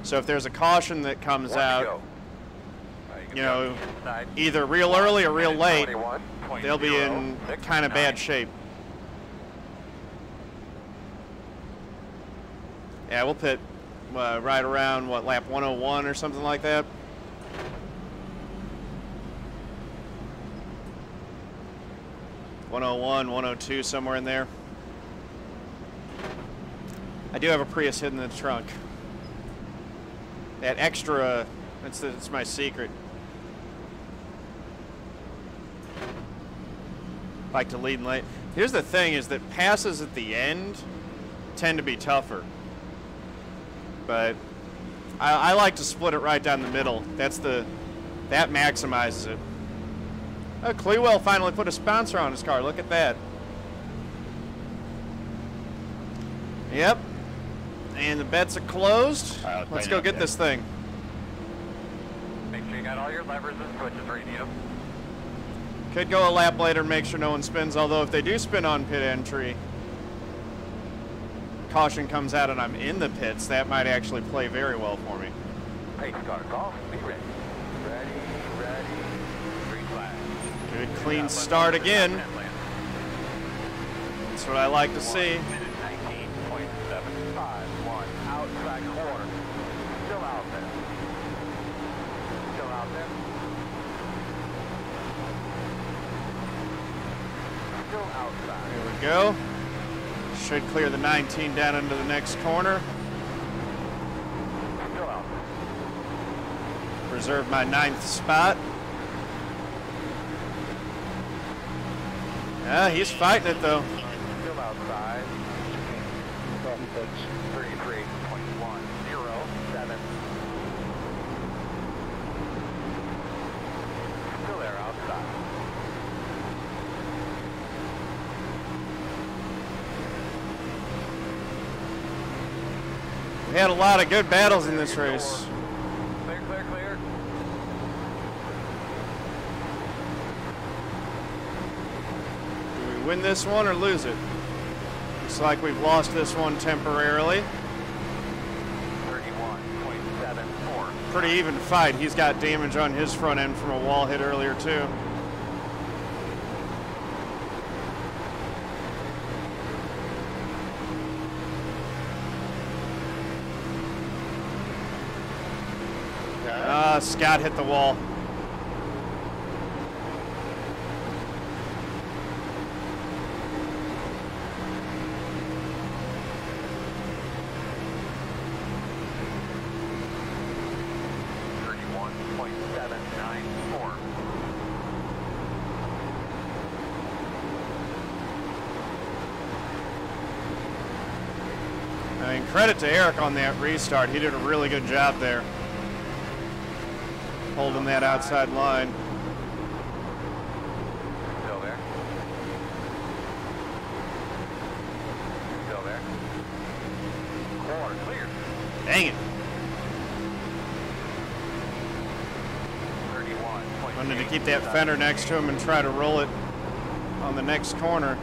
S1: So if there's a caution that comes out, you know, either real early or real late, they'll be in kind of bad shape. Yeah, we'll pit right around, what, lap 101 or something like that. (101, 102), somewhere in there. I do have a Prius hidden in the trunk. That extra, that's my secret. Like to lead and late. Here's the thing, is that passes at the end tend to be tougher. But I like to split it right down the middle. That maximizes it. Oh, Clewell finally put a sponsor on his car. Look at that. Yep. And the bets are closed. Let's go get this thing.
S2: Make sure you got all your levers and switches radio.
S1: Could go a lap later and make sure no one spins, although if they do spin on pit entry, caution comes out and I'm in the pits, that might actually play very well for me.
S2: Pace car, call, be ready. Ready. Green flag.
S1: Good clean start again. That's what I like to see.
S2: Minute 19.751, outside corner. Still out there. Still out there. Still outside.
S1: Here we go. Should clear the 19 down into the next corner.
S2: Still out there.
S1: Reserve my 9th spot. Yeah, he's fighting it though.
S2: Still outside. 33.107. Still there outside.
S1: We had a lot of good battles in this race.
S2: Clear, clear, clear.
S1: Do we win this one or lose it? Looks like we've lost this one temporarily.
S2: 31.74.
S1: Pretty even fight. He's got damage on his front end from a wall hit earlier too. Scott hit the wall. I mean, credit to Eric on that restart. He did a really good job there, holding that outside line.
S2: Still there. Still there. Corner clear.
S1: Dang it.
S2: 31.
S1: Wanted to keep that fender next to him and try to roll it on the next corner.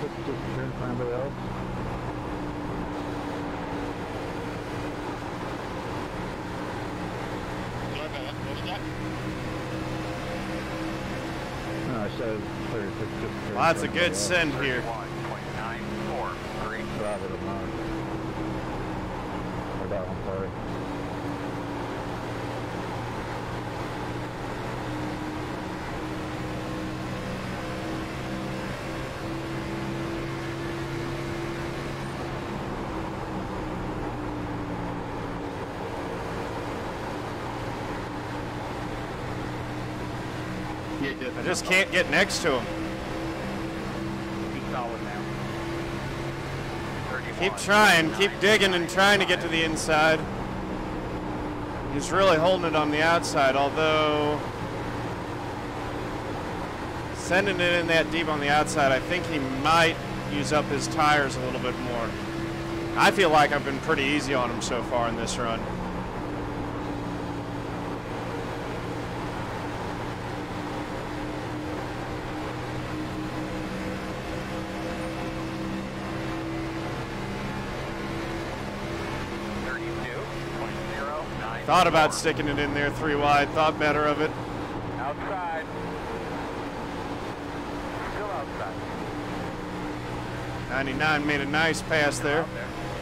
S3: Put the sister in somebody else. No, I said 36.
S1: Well, that's a good send here.
S2: 1.943.
S3: Drive it or not. Or that one, sorry.
S1: I just can't get next to him.
S2: Be solid now. 31,
S1: Keep trying, keep digging and trying to get to the inside. He's really holding it on the outside, although sending it in that deep on the outside, I think he might use up his tires a little bit more. I feel like I've been pretty easy on him so far in this run. Thought about sticking it in there 3 wide, thought better of it.
S2: Outside. Still outside.
S1: 99 made a nice pass there.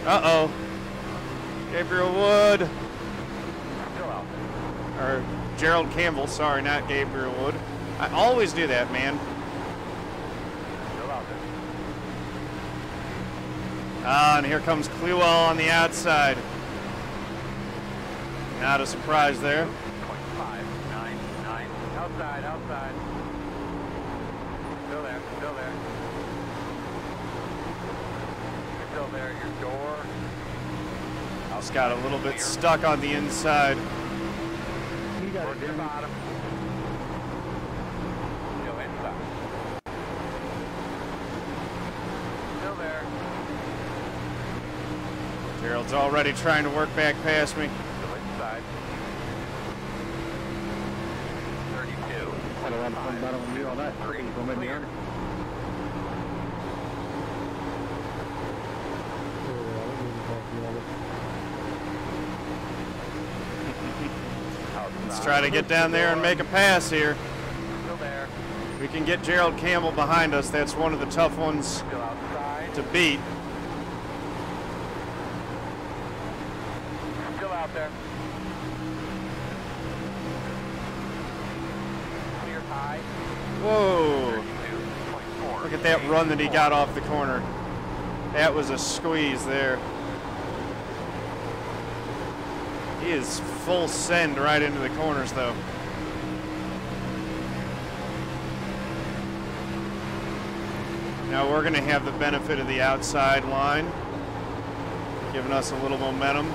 S1: Uh-oh. Gabriel Wood.
S2: Still out there.
S1: Or Gerald Campbell, sorry, not Gabriel Wood. I always do that, man.
S2: Still out there.
S1: Ah, and here comes Clewell on the outside. Not a surprise there.
S2: 0.599. Outside, outside. Still there, still there. Still there, your door.
S1: Just got a little bit stuck on the inside.
S3: You got
S2: Towards
S3: it,
S2: the
S3: Jimmy.
S2: bottom. Still inside. Still there.
S1: Gerald's already trying to work back past me.
S2: Still inside. 32.
S3: Had a lot of fun battling you on that.
S2: Three.
S3: You're gonna make me
S2: Clear.
S3: earn it.
S1: Let's try to get down there and make a pass here.
S2: Still there.
S1: We can get Gerald Campbell behind us. That's one of the tough ones
S2: Still outside.
S1: to beat.
S2: Still out there. Clear high.
S1: Whoa.
S2: 32.4.
S1: Look at that run that he got off the corner. That was a squeeze there. He is full send right into the corners, though. Now we're going to have the benefit of the outside line, giving us a little momentum.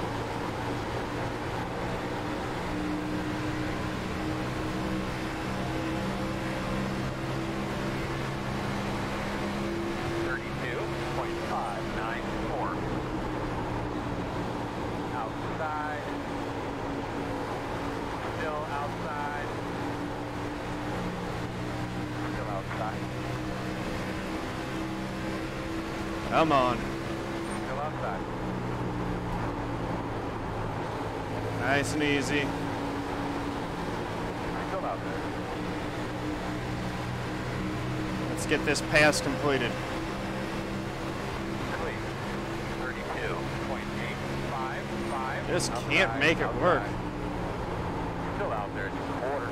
S2: Outside. Still outside. Still outside.
S1: Come on.
S2: Still outside.
S1: Nice and easy.
S2: Still out there.
S1: Let's get this pass completed.
S2: Clear. 32.855.
S1: Just can't make it work.
S2: Still out there, just a quarter.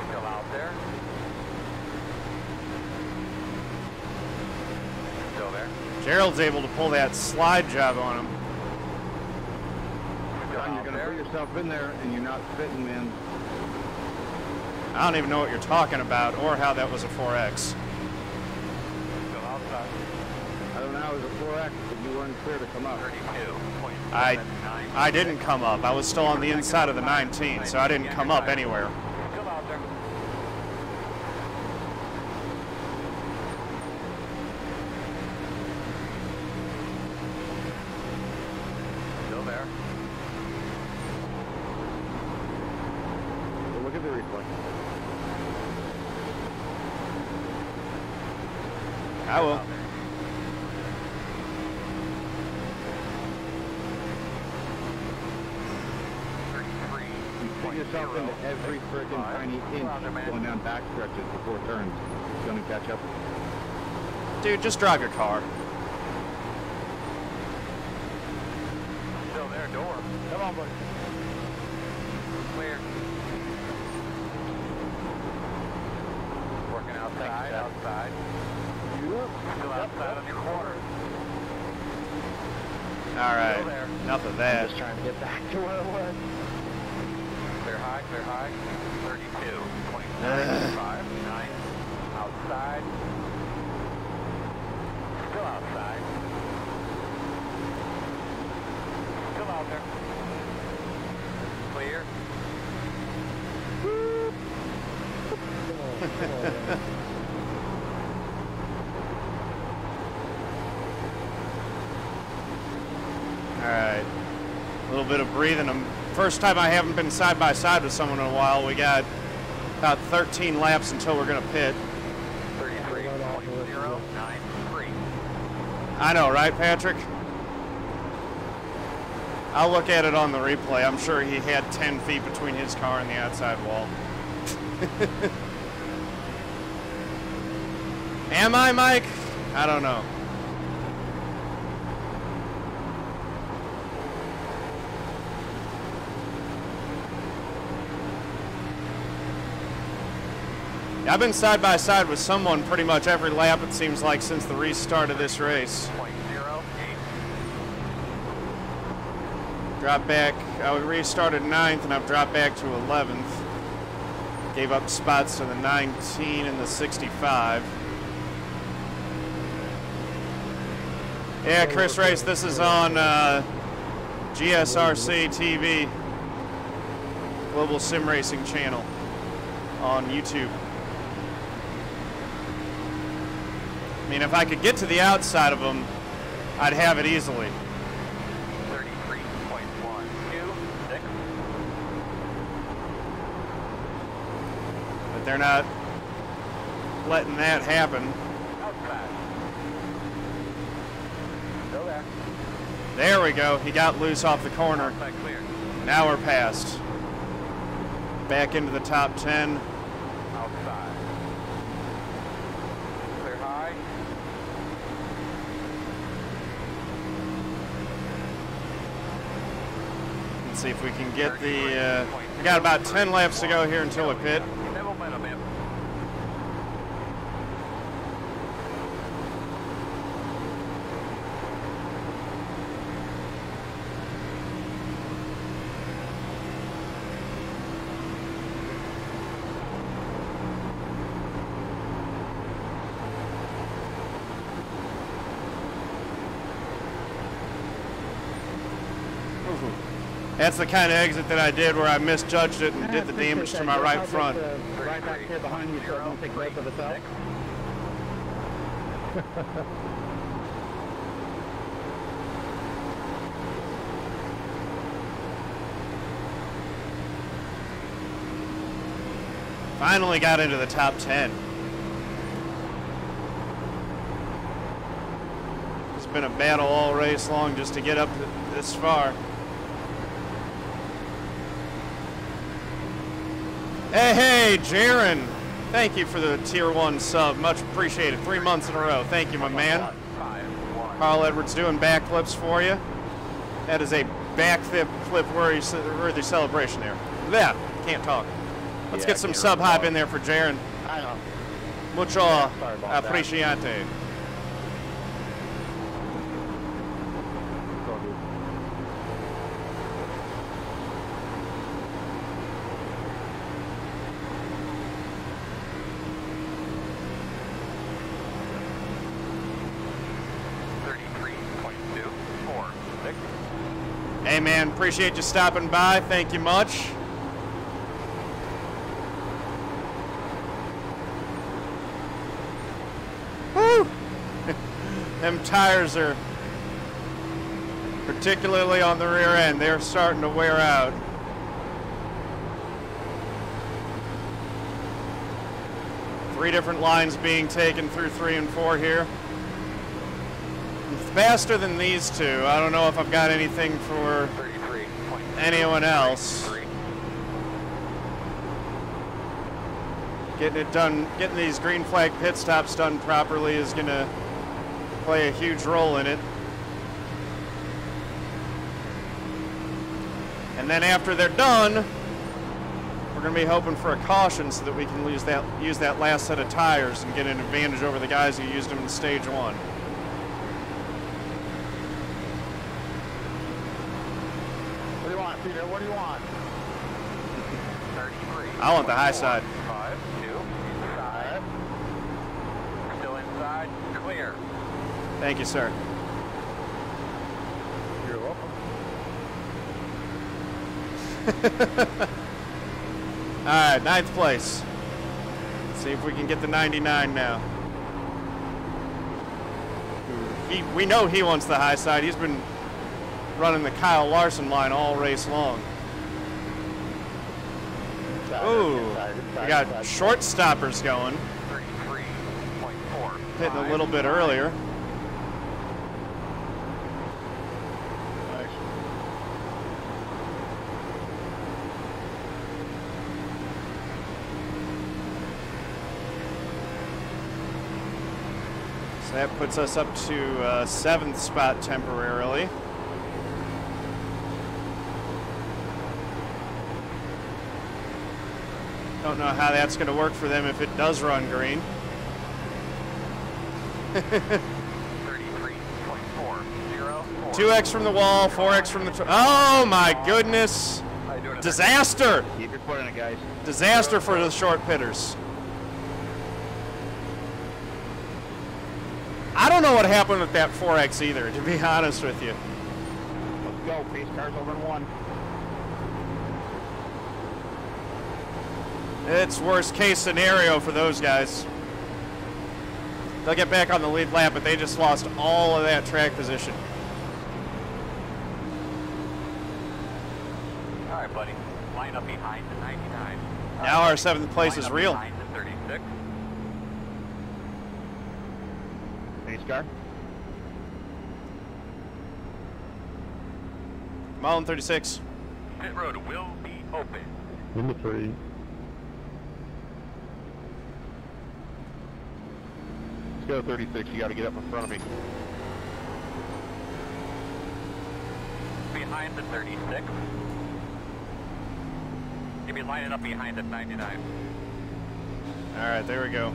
S2: Still out there. Still there.
S1: Gerald's able to pull that slide job on him.
S2: Still
S5: John, you're
S2: out
S5: going to
S2: there.
S5: put yourself in there and you're not fitting in.
S1: I don't even know what you're talking about or how that was a 4X.
S2: Still outside.
S5: I don't know how it was a 4X, but you weren't clear to come up.
S2: 32.79.
S1: I didn't come up. I was still on the inside of the 19, so I didn't come up anywhere.
S2: Still out there. Still there.
S5: Well, look at the replay.
S1: I will.
S2: Put yourself into every freaking tiny inch going down back stretches before turns. It's going to catch up.
S1: Dude, just drive your car.
S2: Still there, door. Come on, buddy. Clear. Working outside, outside. Still outside on your corner.
S1: All right, enough of that.
S3: Just trying to get back to where it was.
S2: Clear high, 32, 29, 5, 9, outside, still outside, still out there, clear,
S1: All right, a little bit of breathing. First time I haven't been side by side with someone in a while. We got about 13 laps until we're going to pit.
S2: 33.093.
S1: I know, right, Patrick? I'll look at it on the replay. I'm sure he had 10 feet between his car and the outside wall. Am I, Mike? I don't know. I've been side by side with someone pretty much every lap, it seems like, since the restart of this race. Dropped back, I restarted 9th and I've dropped back to 11th. Gave up spots to the 19 and the 65. Yeah, Chris Race, this is on GSRC TV, Global Sim Racing channel on YouTube. I mean, if I could get to the outside of them, I'd have it easily.
S2: 33.126.
S1: But they're not letting that happen.
S2: Outside. Still there.
S1: There we go. He got loose off the corner.
S2: Outside clear.
S1: Now we're past. Back into the top 10.
S2: Outside. Clear high.
S1: Let's see if we can get the... we got about 10 laps to go here until we pit. That's the kind of exit that I did where I misjudged it and did the damage to my right front.
S4: Right back here behind you, so I don't take both of us out.
S1: Finally got into the top 10. It's been a battle all race long just to get up this far. Hey, Jaron. Thank you for the tier 1 sub. Much appreciated. 3 months in a row. Thank you, my man. Carl Edwards doing backflips for you. That is a backflip worthy celebration there. Yeah, can't talk. Let's get some sub hype in there for Jaron.
S3: I know.
S1: Mucho appreciate. Hey man, appreciate you stopping by. Thank you much. Woo! Them tires are, particularly on the rear end, they're starting to wear out. 3 different lines being taken through 3 and 4 here. Faster than these two. I don't know if I've got anything for anyone else. Getting it done, getting these green flag pit stops done properly is going to play a huge role in it. And then after they're done, we're going to be hoping for a caution so that we can use that last set of tires and get an advantage over the guys who used them in stage 1.
S2: What do you want, Peter? What do you want? 33.
S1: I want the high side.
S2: 5, 2, 5. Still inside. Clear.
S1: Thank you, sir.
S2: You're welcome.
S1: All right, 9th place. Let's see if we can get the 99 now. We know he wants the high side. He's been running the Kyle Larson line all race long. Ooh, we got short stoppers going.
S2: 33.4.
S1: Hitting a little bit earlier. So that puts us up to 7th spot temporarily. Don't know how that's going to work for them if it does run green.
S2: 33.404.
S1: 2x from the wall, 4x from the... Oh my goodness! Disaster!
S5: Keep your foot in it, guys.
S1: Disaster for the short pitters. I don't know what happened with that 4x either, to be honest with you.
S5: Let's go. Pace car's over in 1.
S1: It's worst case scenario for those guys. They'll get back on the lead lap, but they just lost all of that track position.
S2: All right, buddy. Line up behind the 99.
S1: Now our 7th place is real.
S2: Behind the 36.
S5: Pace car.
S1: Mile 36.
S2: Pit road will be open.
S3: Number 3.
S5: Let's go 36. You got to get up in front of me.
S2: Behind the 36. You'll be lining up behind the 99.
S1: All right, there we go.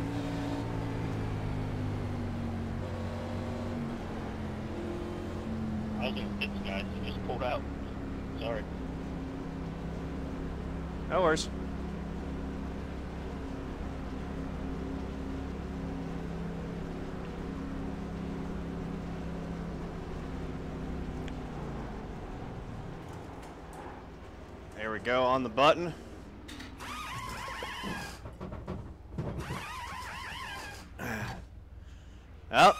S5: I was in the pits, guys. Just pulled out. Sorry.
S1: No worries. There we go on the button. Oh.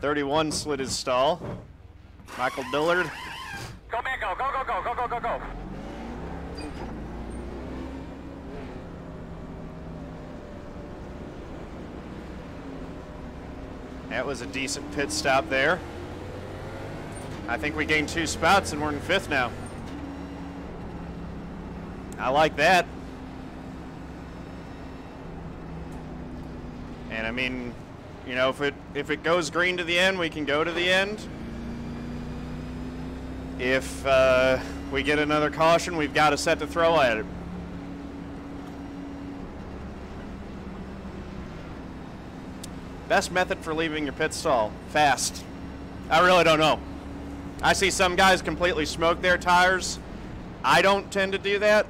S1: 31 slid his stall. Michael Dillard.
S2: Go, man, go, go, go, go, go, go, go, go.
S1: That was a decent pit stop there. I think we gained 2 spots and we're in 5th now. I like that. And I mean, you know, if it goes green to the end, we can go to the end. If we get another caution, we've got a set to throw at it. Best method for leaving your pit stall? Fast. I really don't know. I see some guys completely smoke their tires. I don't tend to do that,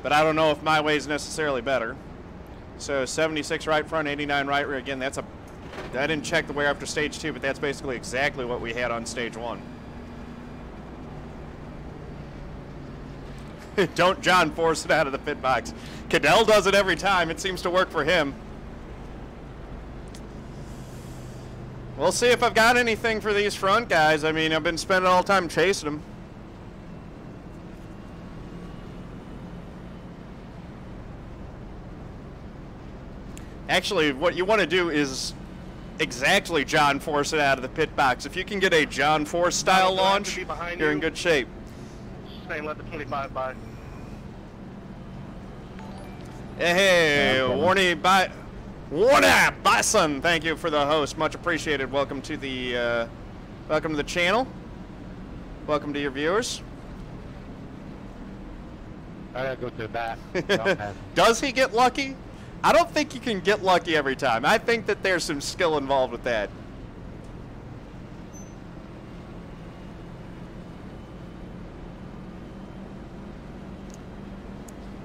S1: but I don't know if my way is necessarily better. So 76 right front, 89 right rear. Again, I didn't check the wear after stage 2, but that's basically exactly what we had on stage 1. Don't John force it out of the pit box. Cadell does it every time. It seems to work for him. We'll see if I've got anything for these front guys. I mean, I've been spending all the time chasing them. Actually, what you want to do is exactly John Force it out of the pit box. If you can get a John Force style launch, you're in good shape.
S3: Saying let the 25 by.
S1: Hey, Warnie Bison, thank you for the host. Much appreciated. Welcome to the channel. Welcome to your viewers.
S5: I gotta go to the back.
S1: Does he get lucky? I don't think you can get lucky every time. I think that there's some skill involved with that.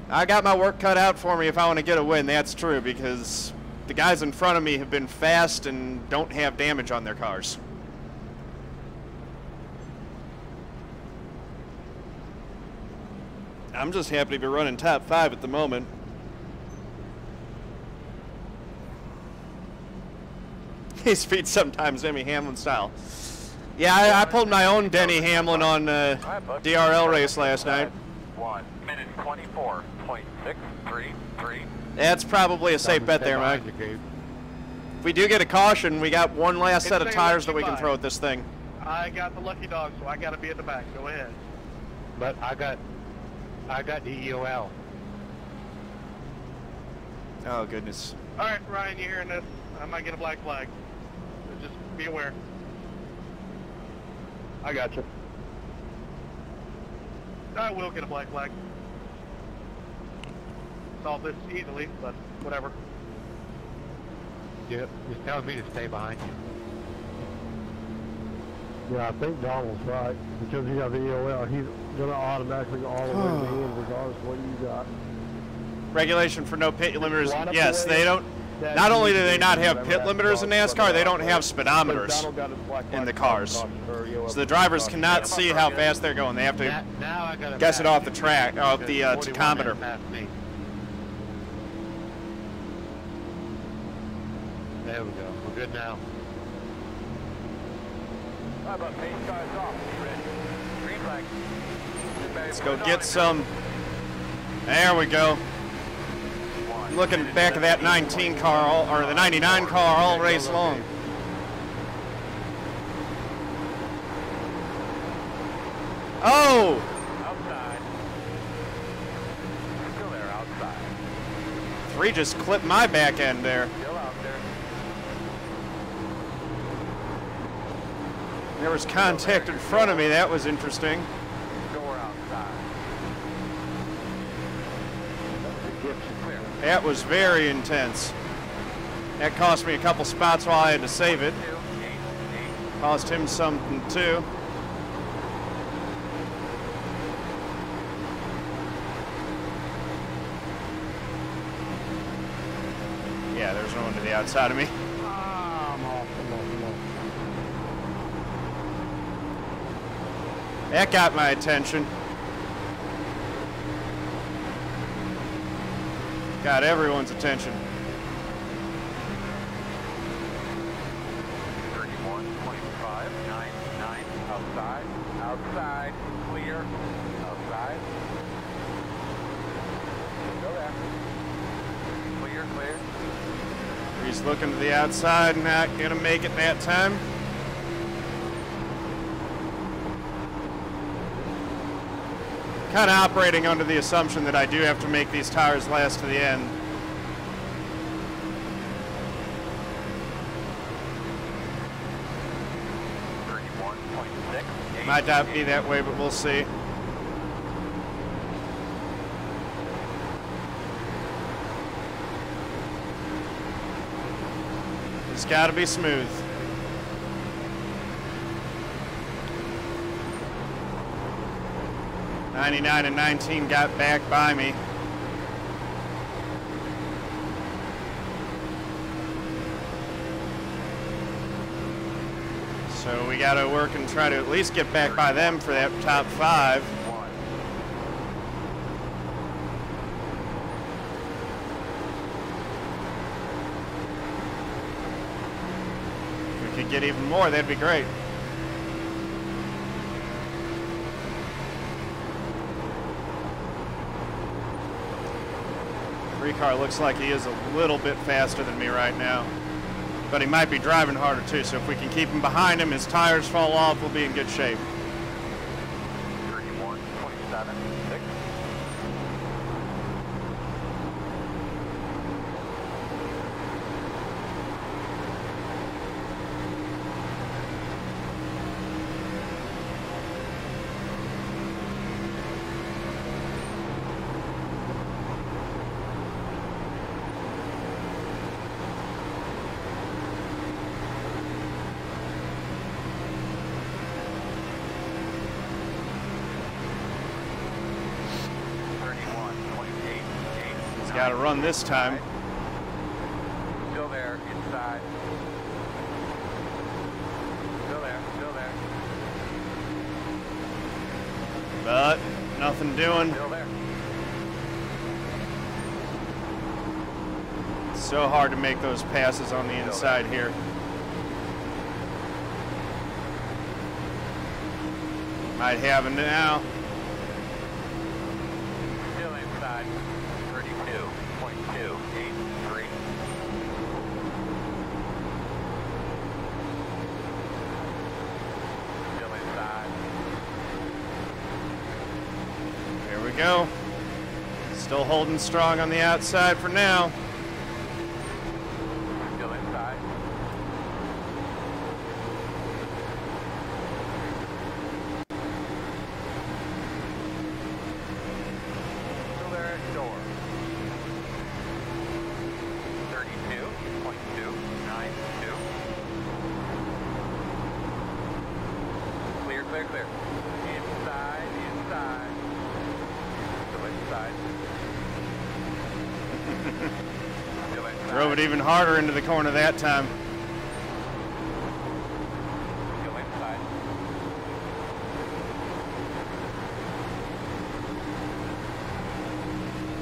S1: I got my work cut out for me if I want to get a win. That's true, because the guys in front of me have been fast and don't have damage on their cars. I'm just happy to be running top 5 at the moment. He speeds sometimes Denny Hamlin style. Yeah, I pulled my own Denny Hamlin on DRL race last night.
S2: 1 minute 24.633.
S1: That's probably a safe bet there, Mike. If we do get a caution, we got one last set of tires that we can throw at this thing.
S3: I got the lucky dog, so I got to be at the back. Go ahead.
S5: But I got the EOL.
S1: Oh, goodness.
S3: All right, Ryan, you hearing this? I might get a black flag. So just be aware. I got you. I will get a black flag. Solve this easily, but whatever.
S5: Yep, he's telling me to stay behind you.
S3: Yeah, I think Donald's right. Because you have the EOL, he's going to automatically go all the way to the end regardless of what you got.
S1: Regulation for no pit limiters. Yes, they don't. Not only do they not have pit limiters in NASCAR, they don't have speedometers in the cars. So the drivers cannot see how fast they're going. They have to guess it off the track, off the tachometer.
S5: There we go. We're good now.
S2: How about pace cars off? Ready? Green flag.
S1: Let's go get some. There we go. Looking back at that 19 car, or the 99 car all race long. Oh!
S2: Outside. Still there, outside.
S1: 3 just clipped my back end there.
S2: Still out there.
S1: There was contact in front of me. That was interesting.
S2: Door outside. Clear.
S1: That was very intense. That cost me a couple spots while I had to save it.
S2: 2, 8,
S1: Cost him something too. Yeah, there's no one to the outside of me.
S3: I'm off.
S1: That got my attention. Got everyone's attention.
S2: 31.5, 9, outside, outside, clear, outside. Go there. Clear, clear.
S1: He's looking to the outside, not gonna make it that time. Kind of operating under the assumption that I do have to make these tires last to the end. Might not be that way, but we'll see. It's got to be smooth. '99 and 19 got back by me. So we got to work and try to at least get back by them for that top 5. If we could get even more, that'd be great. Free car looks like he is a little bit faster than me right now. But he might be driving harder too, so if we can keep him behind him, his tires fall off, we'll be in good shape.
S2: 31, 27, 6.
S1: Got to run this time.
S2: Still there, inside. Still there, still there.
S1: But nothing doing.
S2: Still there.
S1: So hard to make those passes on the inside here. Might have him now.
S2: Still inside. 32.283. Still inside.
S1: There we go. Still holding strong on the outside for now.
S2: Still inside. Still there at door. 32.292. Clear, clear, clear. Inside, inside. Still inside. Still inside.
S1: Drove it even harder into the corner that time.
S2: Still inside.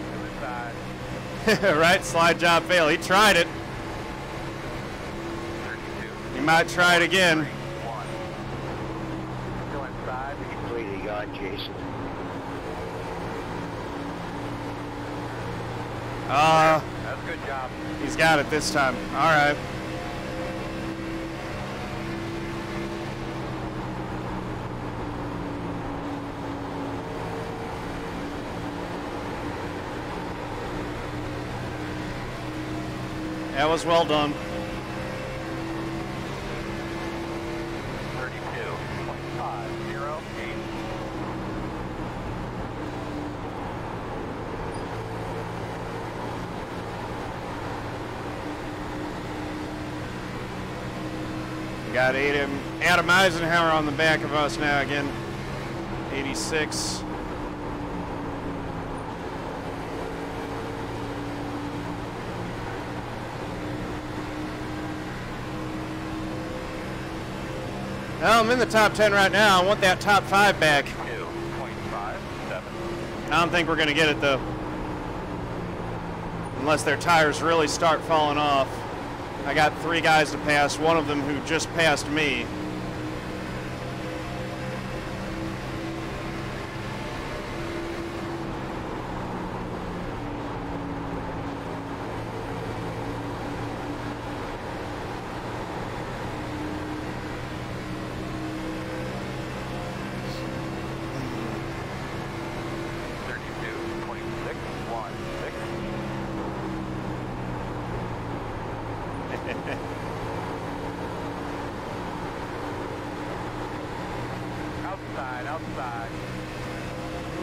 S2: Still inside.
S1: Right, slide job fail. He tried it.
S2: 32.
S1: He might try it again.
S2: 1. Still inside.
S5: Completely got Jason.
S1: Uh,
S2: That's a good job.
S1: he's got it this time. All right. That was well done.
S2: 32.508.
S1: We got Adam Eisenhower on the back of us now again. 86. Well, I'm in the top 10 right now. I want that top 5 back.
S2: 2.57.
S1: I don't think we're going to get it, though. Unless their tires really start falling off. I got 3 guys to pass, one of them who just passed me.
S2: Outside.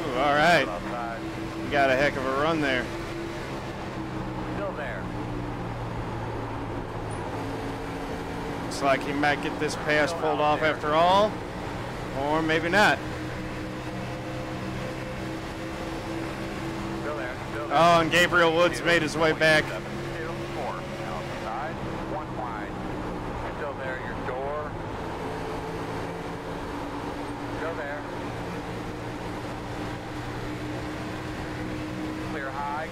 S1: Ooh, all right.
S2: Outside.
S1: We got a heck of a run there.
S2: Still there.
S1: Looks like he might get this pass pulled off after all. Or maybe not.
S2: Still there. Still there.
S1: Oh, and Gabriel Woods made his way back.
S2: 2.4. Outside. 1 wide. Still there. Your door. Still there. Clear high.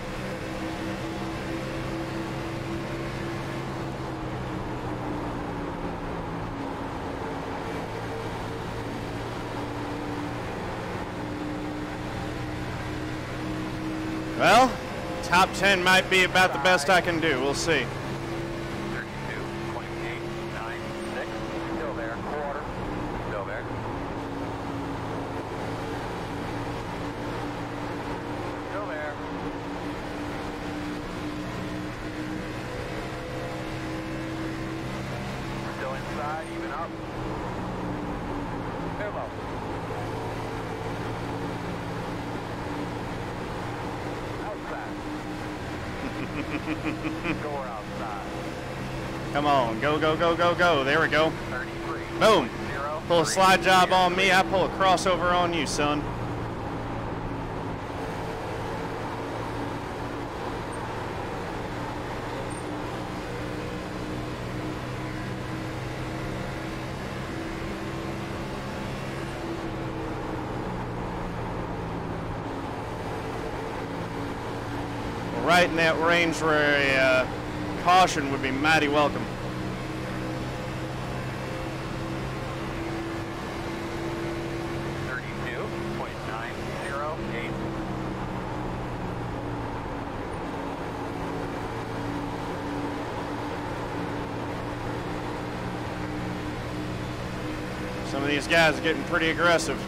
S1: Well, Top 10 might be about the best I can do. We'll see.
S2: 32.896. Still there. Quarter. Still there. Still there. Still inside. Even up. Hello. Door outside.
S1: Come on, go, go, go, go, go. There we go.
S2: 33.
S1: Boom.
S2: 0,
S1: Pull a slide job on me, I pull a crossover on you, son. Right in that range where a caution would be mighty welcome. Some of these guys are getting pretty aggressive.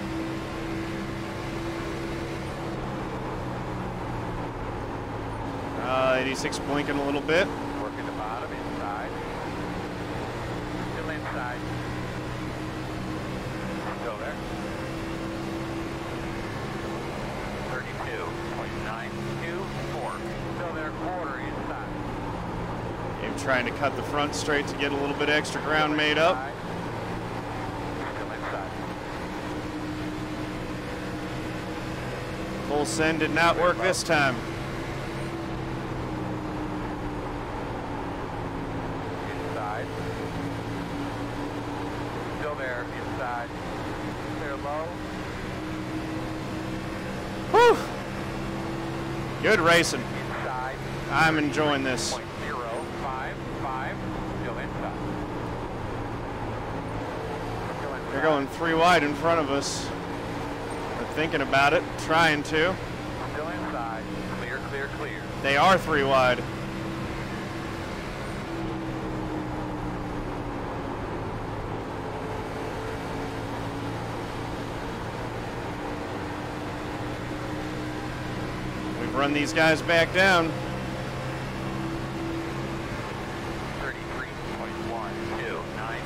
S1: 86 blinking a little bit.
S2: Working the bottom, inside. Still inside. Still there. 32.924. Still there, quarter inside.
S1: I'm trying to cut the front straight to get a little bit extra ground made up.
S2: Still inside.
S1: Full send did not work this time.
S2: Inside. Still there, inside. Clear low.
S1: Whew. Good racing.
S2: Inside.
S1: I'm enjoying this.
S2: 0.055. Still inside. Still inside.
S1: They're going 3 wide in front of us. They're thinking about it, trying to.
S2: Still inside. Clear, clear, clear.
S1: They are 3 wide. We've run these guys back down.
S2: 33.129.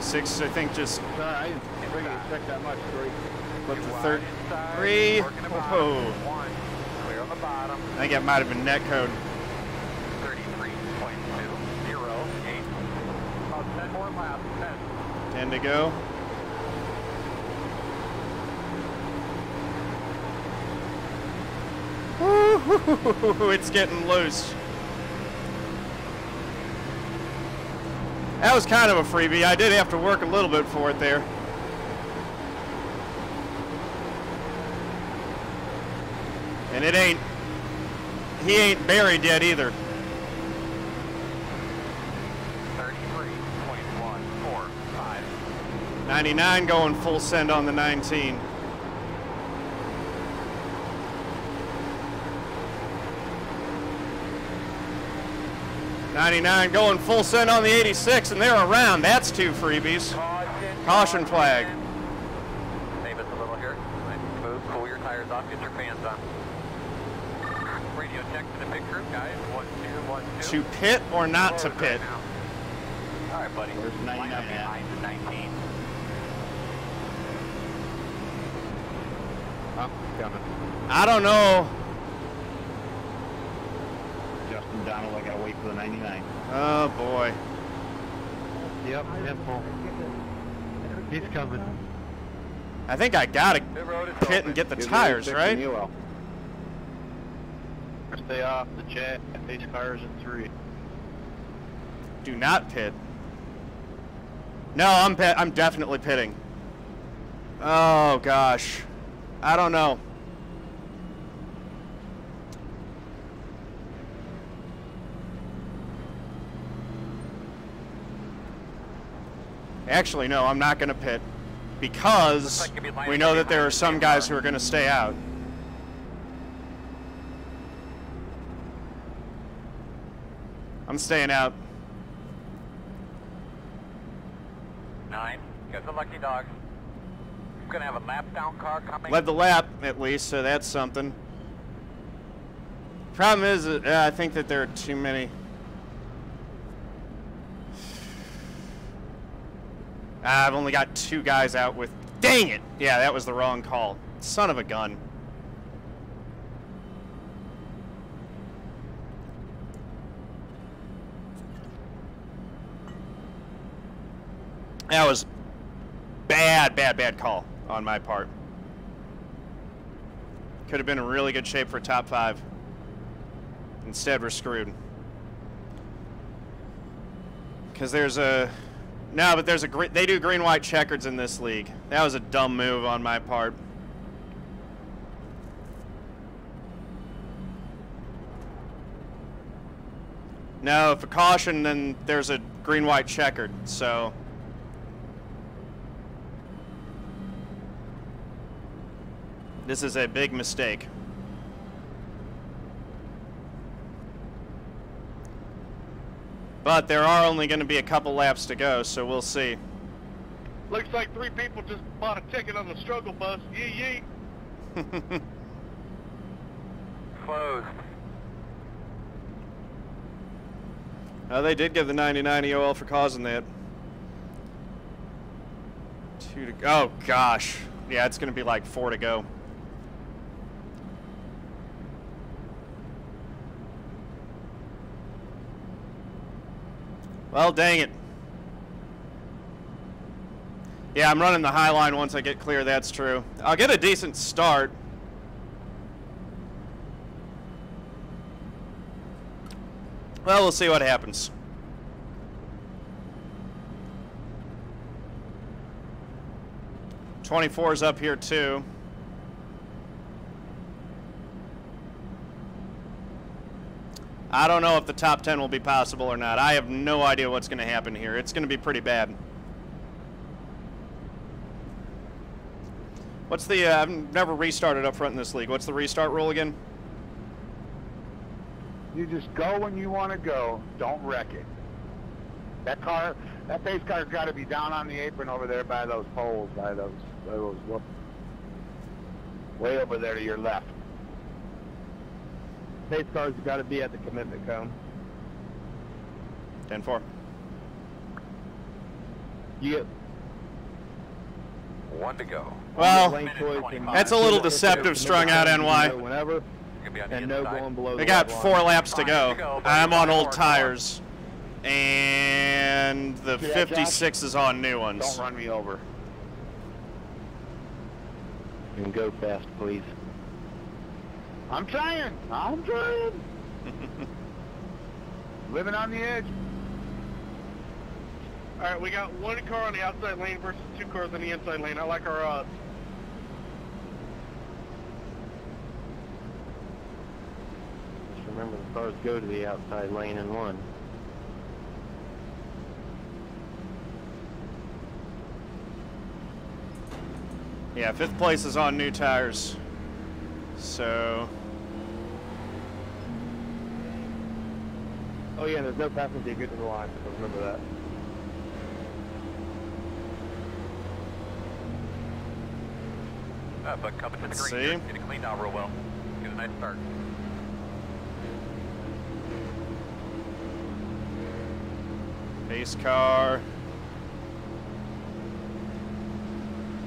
S1: Six, I think, just
S3: I didn't expect that much,
S1: with the third
S2: Inside,
S1: 3.
S2: working the bottom.
S1: Whoa.
S2: 1. Clear on the bottom.
S1: I think that might have been net code.
S2: 33.208. About 10 more laps. 10.
S1: 10 to go. Woo-hoo-hoo-hoo-hoo, it's getting loose. That was kind of a freebie. I did have to work a little bit for it there. And it ain't, he ain't buried yet either.
S2: 33.145.
S1: 99 going full send on the 19. '99 going full send on the 86, and they're around. That's 2 freebies. Caution flag.
S2: Save us a little here. Nice and smooth. Cool your tires off. Get your fans on. Radio check to the pit crew, guys. 1, 2, 1, 2.
S1: To pit or not to
S2: Close
S1: pit?
S2: right now. All right, buddy.
S5: Where's 99
S2: Line up
S5: at?
S2: behind the 19.
S5: Oh, coming.
S1: I don't know.
S5: Justin Donald, I gotta wait for the 99.
S1: Oh boy.
S3: Yep, Paul. He's coming.
S1: I think I gotta
S2: Pit road is
S1: pit
S2: open.
S1: and get the tires, right?
S5: Stay off the chat. These cars in 3.
S1: Do not pit. No, I'm definitely pitting. Oh, gosh. I don't know. Actually, no, I'm not going to pit because we know that there are some guys who are going to stay out. I'm staying out.
S2: 9. Got the lucky dog. I'm going to have a lap down car coming.
S1: Led the lap, at least, so that's something. Problem is, I think that there are too many. I've only got 2 guys out with... Dang it! Yeah, that was the wrong call. Son of a gun. That was bad call on my part. Could have been in really good shape for top 5. Instead, we're screwed. Because there's a... No, but there's a... They do green-white checkers in this league. That was a dumb move on my part. No, if a caution, then there's a green-white checkered, so... This is a big mistake. But there are only going to be a couple laps to go, so we'll see.
S5: Looks like 3 people just bought a ticket on the struggle bus. Yee yee.
S2: Closed.
S1: Oh, they did give the 99 EOL for causing that. 2 to go. Oh, gosh. Yeah, it's going to be like 4 to go. Well, dang it. Yeah, I'm running the high line once I get clear, that's true. I'll get a decent start. Well, we'll see what happens. '24's up here too. I don't know if the top 10 will be possible or not. I have no idea what's going to happen here. It's going to be pretty bad. What's the, I've never restarted up front in this league. What's the restart rule again?
S5: You just go when you want to go. Don't wreck it. That pace car's got to be down on the apron over there by those poles, by those way over there to your left.
S4: Pace car's got to be at the commitment cone.
S1: 10-4.
S4: You get
S2: 1 to go.
S1: Well, that's a little deceptive strung out, NY.
S4: Whenever, and no going below.
S1: They got 4 laps to go. I'm on old tires. And the 56 is on new ones.
S5: Don't run me over.
S4: And go fast, please.
S5: I'm trying. I'm trying. Living on the edge.
S3: All right, we got 1 car on the outside lane versus 2 cars on the inside lane. I like our odds.
S4: Just remember the cars go to the outside lane in 1.
S1: Yeah, 5th place is on new tires. So...
S4: Oh yeah, there's no passing until you get to the line, so remember that.
S2: But coming to the
S1: Let's
S2: green,
S1: see.
S2: get it cleaned out real well. Get a nice start.
S1: Pace car.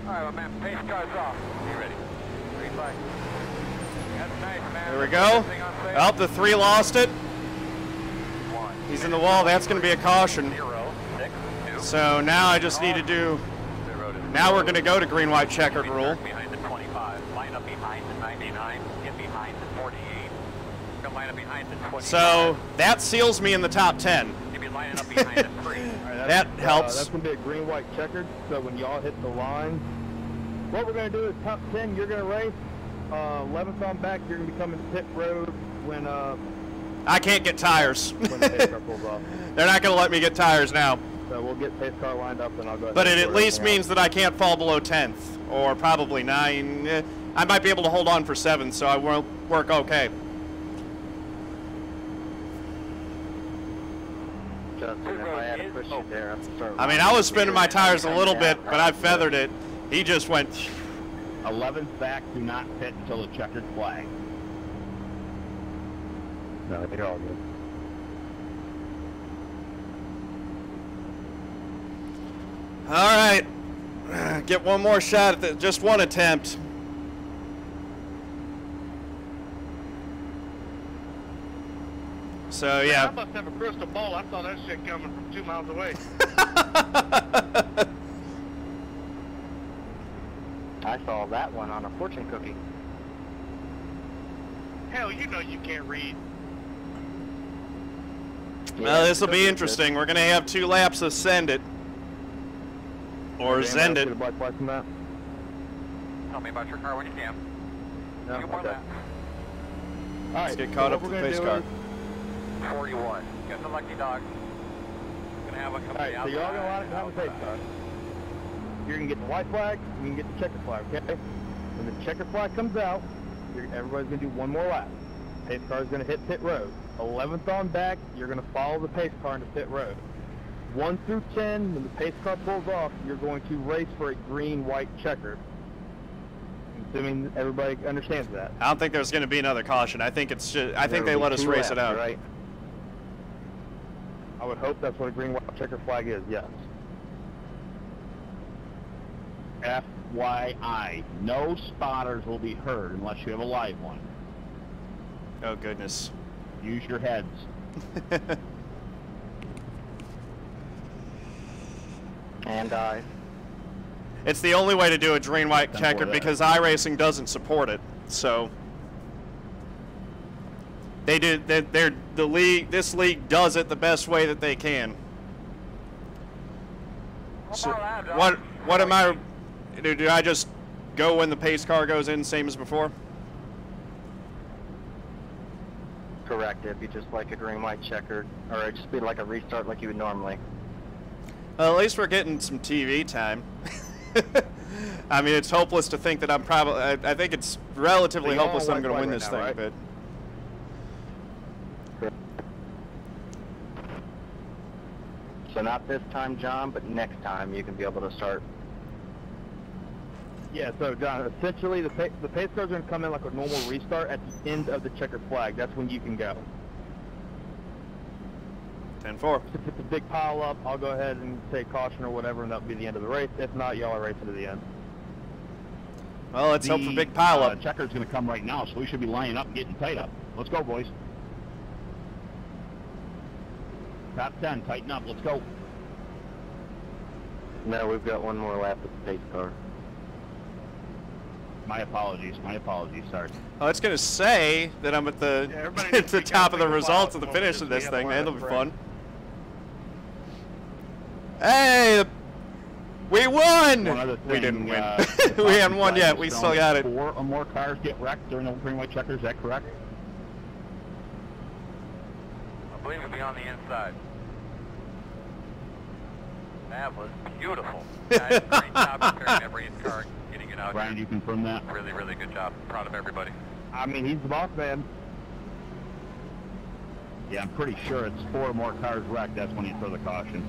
S2: Alright, my man, pace car's off. You ready? Green light. That's nice, man.
S1: There we go. Oh, the 3 lost it.
S2: 1.
S1: He's in the wall. That's going to be a caution.
S2: 0, 6, 2.
S1: So now I just need to do... Now we're going to go to green-white checkered rule.
S2: Behind the 25. Line up behind the 99. Get behind the 48. Come line up behind the 25.
S1: So that seals me in the top 10.
S2: You'll be lining up behind the 3.
S1: That helps.
S4: That's going to be a green-white checkered, so when y'all hit the line,
S6: What we're going to do is top 10, you're going to race. 11th on back, you're going to be coming to pit road when
S1: I can't get tires.
S6: when the pace car pulls off.
S1: They're not going to let me get tires now.
S6: So we'll get pace car lined up, and I'll go ahead.
S1: But it
S6: and
S1: at
S6: sort
S1: least
S6: everything
S1: means that I can't fall below 10th, or probably 9. I might be able to hold on for 7th, so I will work okay.
S4: Justin, if I had to push you there, I'd start.
S1: I mean, I was spinning my tires a little bit, but I feathered it. He just went.
S2: 11th back, do not pit until the checkered flag.
S6: out. No, you're all good.
S1: All right, get one more shot at just one attempt. So yeah.
S7: I must have a crystal ball. I saw that shit coming from 2 miles away.
S4: I saw that one on a fortune cookie.
S7: Hell, you know you can't read.
S1: Well, this will be interesting. We're gonna have 2 laps of send it or zend it.
S6: Black flag from that?
S2: Tell me about your car when you can.
S6: No,
S2: Two more
S6: okay.
S2: laps.
S6: All right,
S1: Let's get caught up
S6: what
S1: with
S6: we're
S1: the
S6: gonna
S1: pace
S6: do
S1: car.
S6: is-
S2: 41. Get the lucky dog. Gonna have a
S6: All
S2: company
S6: right, so you're all gonna line up behind the pace car. You're gonna get the white flag, and you can get the checker flag, okay? When the checker flag comes out, everybody's gonna do one more lap. Pace car is gonna hit pit road. 11th on back, you're gonna follow the pace car into pit road. 1 through 10, when the pace car pulls off, you're going to race for a green-white-checkered. Assuming everybody understands that.
S1: I don't think there's going to be another caution. I think it's just, I think they let us race it out.
S6: Right? I would hope that's what a green-white-checker flag is, yes.
S2: FYI, no spotters will be heard unless you have a live one.
S1: Oh goodness.
S2: Use your heads.
S4: And I.
S1: It's the only way to do a green-white-checkered
S2: Simple as
S1: because iRacing doesn't support it. So they do. They're the league. This league does it the best way that they can. So what am I? Do I just go when the pace car goes in, same as before?
S4: Correct. It'd be just like a green-white-checkered, or it'd just be like a restart like you would normally.
S1: Well, at least we're getting some TV time. I mean, it's hopeless to think that I'm probably. I think it's relatively
S6: So you're
S1: hopeless that
S6: on
S1: I'm going to
S6: white
S1: win
S6: flag
S1: this
S6: right
S1: thing,
S6: now,
S1: but.
S4: So not this time, John, but next time you can be able to start.
S6: Yeah, so John, essentially the pace cars are going to come in like a normal restart at the end of the checkered flag. That's when you can go.
S1: 10-4.
S6: If it's a big pile up, I'll go ahead and take caution or whatever, and that'll be the end of the race. If not, y'all are racing to the end.
S1: Well, let's hope for big pile up.
S2: Checker's going to come right now, so we should be lining up and getting tight up. Let's go, boys. Top 10, tighten up. Let's go.
S4: No, we've got one more lap with the pace car.
S2: My apologies. Sorry.
S1: Oh, it's going to say that I'm at the
S7: everybody
S1: at the
S7: needs to
S1: top of the
S7: take a
S1: results
S7: pause
S1: of the
S7: when
S1: finish
S7: we
S1: of this
S7: have
S1: thing,
S7: a
S1: man. It'll
S7: lineup,
S1: be
S7: right?
S1: fun. Hey, we won!
S2: One other thing,
S1: We didn't win.
S2: the
S1: We haven't
S2: top
S1: won
S2: flag
S1: yet.
S2: is
S1: We
S2: shown
S1: still got it.
S2: 4 or more cars get wrecked during the green-white checkers. Is that correct?
S8: I believe it'll be on the inside. That was beautiful. Guys, great job preparing every car, getting it out
S2: Brian,
S8: here.
S2: you confirm that?
S8: Really, really good job. Proud of everybody.
S6: I mean, he's the boss man.
S2: Yeah, I'm pretty sure it's 4 or more cars wrecked. That's when you throw the caution.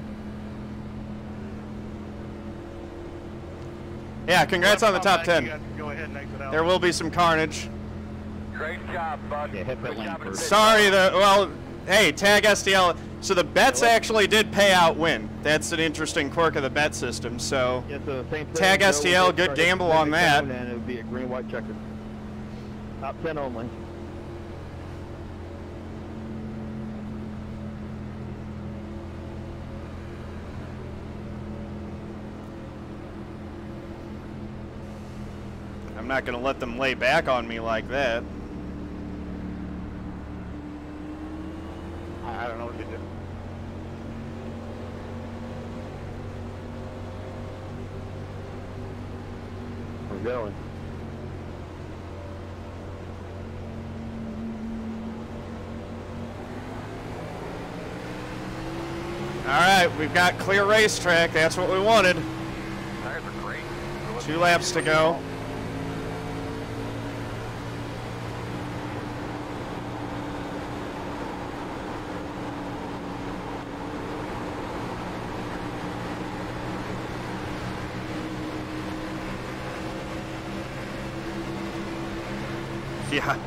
S1: Yeah, congrats on the top 10.
S7: You guys can go ahead and exit out.
S1: There will be some carnage.
S8: Great job, bud.
S2: Yeah, hit that
S8: Good
S2: lane
S8: job in
S2: first.
S8: pit.
S1: Sorry, well, hey, Tag STL. So the bets actually did pay out win. That's an interesting quirk of the bet system. So
S6: Yeah, so same thing.
S1: Tag
S6: Joe
S1: STL,
S6: would
S1: good
S6: start
S1: gamble
S6: at
S1: on that.
S6: And it would be a green-white checker. Top 10 only.
S1: I'm not going to let them lay back on me like that.
S7: I don't know what to do.
S3: We're going.
S1: All right, we've got clear racetrack. That's what we wanted.
S8: Tires are great.
S1: 2 laps to go. Yeah.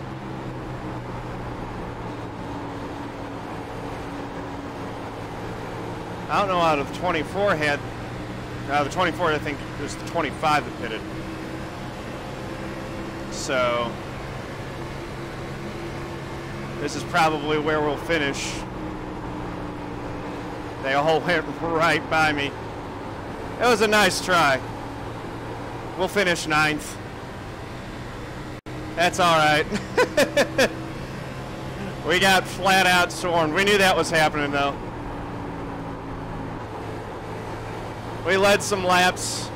S1: I don't know out of the 24 had, out of the 24 I think it was the 25 that pitted. So this is probably where we'll finish. They all went right by me. It was a nice try. We'll finish 9th. That's all right. We got flat out stormed. We knew that was happening though. We led some laps,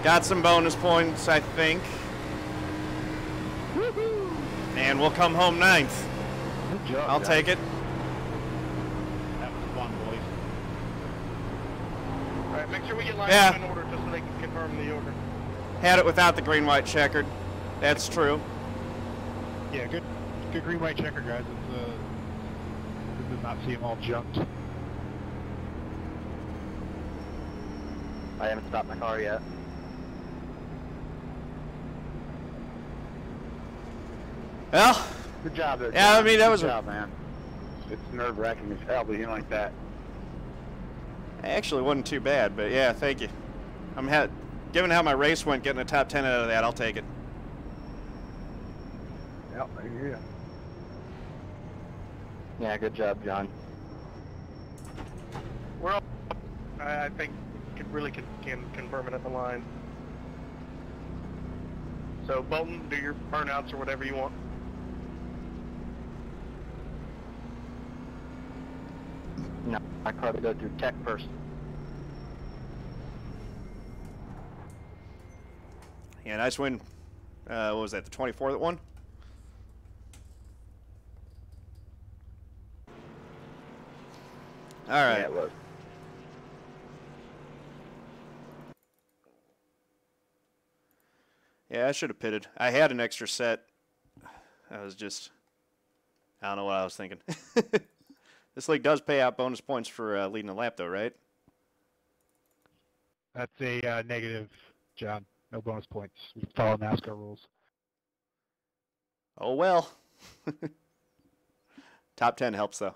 S1: got some bonus points, I think. And we'll come home 9th.
S3: Good job,
S1: I'll
S3: guys.
S1: take it.
S6: That was fun, boys.
S7: All right, make sure we get lined
S1: Yeah.
S7: up in order just so they can confirm the order.
S1: Had it without the green-white-checkered. That's true.
S6: Yeah, good green-white checker, guys. It's good to not see them all junked.
S4: I haven't stopped my car yet.
S1: Well,
S5: Good job there.
S1: yeah, I
S5: John.
S1: mean, that
S5: Good
S1: was
S5: job, man. It's nerve-wracking as hell being like that.
S1: actually wasn't too bad, but yeah, thank you. Given how my race went, getting a top 10 out of that, I'll take it.
S3: Yep, I hear you.
S4: Yeah, good job, John.
S7: We're all, I think, can confirm it at the line. So, Bolton, do your burnouts or whatever you want.
S4: No, my car to go through tech first.
S1: Yeah, nice win. What was that, the 24 that won? All right.
S4: Yeah, it was.
S1: Yeah, I should have pitted. I had an extra set. I don't know what I was thinking. This league does pay out bonus points for leading a lap, though, right?
S6: That's a negative, John. No bonus points. We follow NASCAR rules.
S1: Oh, well. Top 10 helps, though.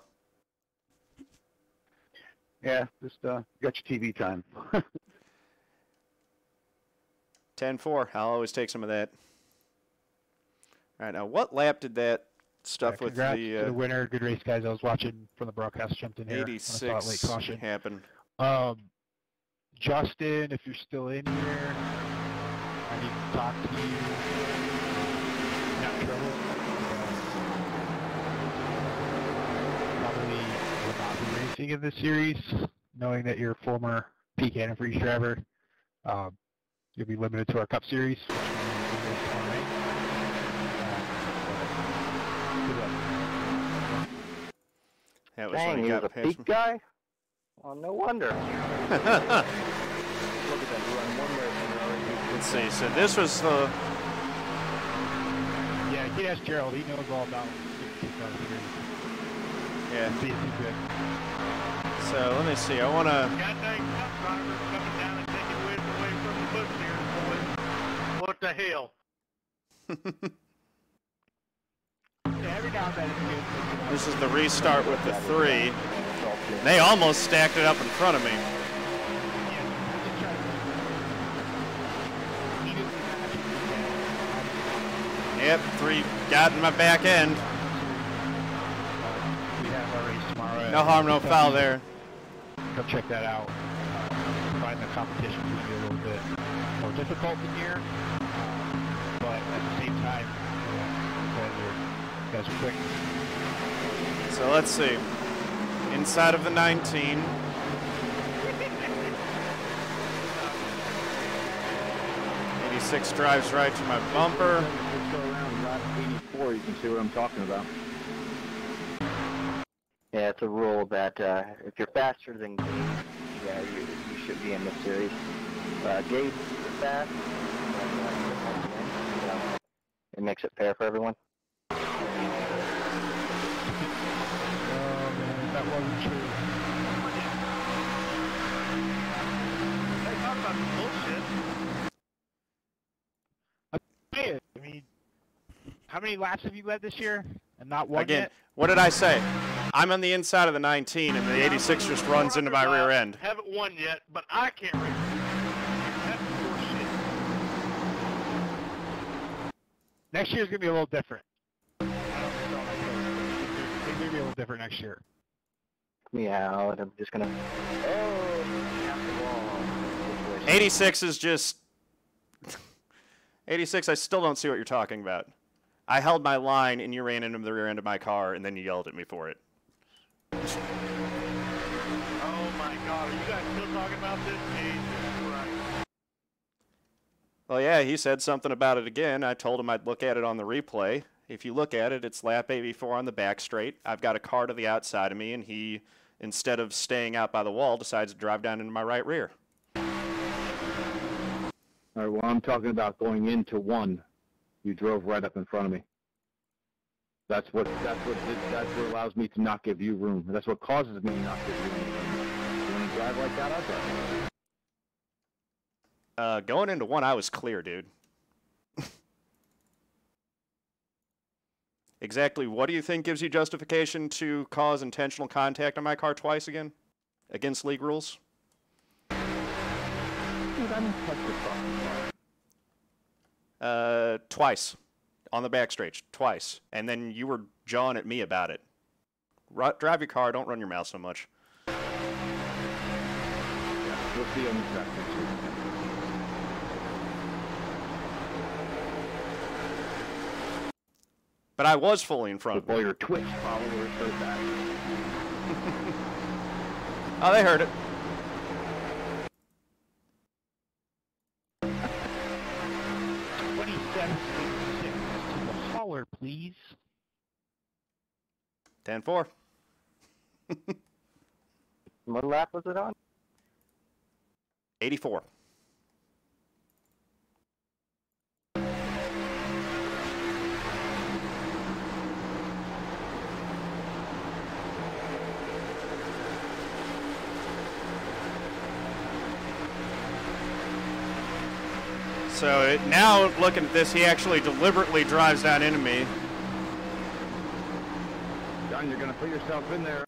S5: Yeah, just got your TV time.
S1: 10-4. I'll always take some of that. All right, now what lap did that stuff with
S6: Congrats to the
S1: the
S6: winner. Good race, guys. I was watching from the broadcast. Jumped in here. when I saw it late
S1: 86
S6: caution.
S1: happen?
S6: Justin, if you're still in here, I need to talk to you. Not in trouble. Probably will not be racing in this series, knowing that you're a former peak antifreeze driver. You'll be limited to our Cup Series, which will be raced tomorrow night. Good luck.
S1: That was when
S4: Dang,
S1: he
S4: he was
S1: got
S4: a
S1: past
S4: peak
S1: me.
S4: guy? Oh, no wonder. Look at that, you run one race in a row.
S1: Let's see. So this was the.
S6: Yeah, you can ask Gerald. He knows all about the Cup Series.
S1: Yeah.
S6: See if he's good.
S1: So let me see. I want to.
S7: God dang truck drivers coming down and taking width away from the bush here, boys. What the hell?
S6: Yeah, every now and then it's good.
S1: This is the restart with the 3. They almost stacked it up in front of me. Yep, 3 got in my back end.
S6: We have our race tomorrow.
S1: No harm, no foul there.
S6: Go check that out. Find the competition to be a little bit more difficult than here, but at the same time, you guys are quick.
S1: So let's see. Inside of the 19. 86 drives right to my bumper.
S6: Just go around lap 84, you can see what I'm talking about.
S4: Yeah, it's a rule that if you're faster than Gabe, yeah, you should be in this series. Gabe's fast, and, it makes it fair for everyone.
S3: Oh man, that wasn't true.
S7: They talk about the bullshit. I mean, how many laps have you led this year? And not one
S1: Again,
S7: yet?
S1: what did I say? I'm on the inside of the 19, and the 86 just runs into my rear end.
S7: Haven't won yet, but I can't race. That's bullshit. Next year's gonna be a little different. I don't know. It's gonna be a little different next year.
S4: Yeah, and I'm just gonna. Oh, half the wall.
S1: 86 is just... 86, I still don't see what you're talking about. I held my line, and you ran into the rear end of my car, and then you yelled at me for it.
S7: Oh my God, are you guys still talking about this? Jesus Christ.
S1: Well, yeah, he said something about it again. I told him I'd look at it on the replay. If you look at it, it's lap 84 on the back straight. I've got a car to the outside of me, and he, instead of staying out by the wall, decides to drive down into my right rear.
S6: All right, well, I'm talking about going into one. You drove right up in front of me. That's what allows me to not give you room. That's what causes me to not give you room. You want to drive like that out there?
S1: Going into one, I was clear, dude. Exactly what do you think gives you justification to cause intentional contact on my car twice again? Against league rules?
S6: Dude, I didn't touch the car.
S1: Twice. On the back straight, twice. And then you were jawing at me about it. Drive your car, don't run your mouth so much.
S6: Yeah, we'll see on the track next week.
S1: But I was fully in front of
S6: All
S1: you.
S6: your Twitch followers heard that.
S1: Oh, they heard it.
S7: 27.6 to the hauler, please.
S1: 10-4.
S4: What lap was it on?
S1: 84. So now looking at this, he actually deliberately drives down into me.
S6: John, you're going to put yourself in there.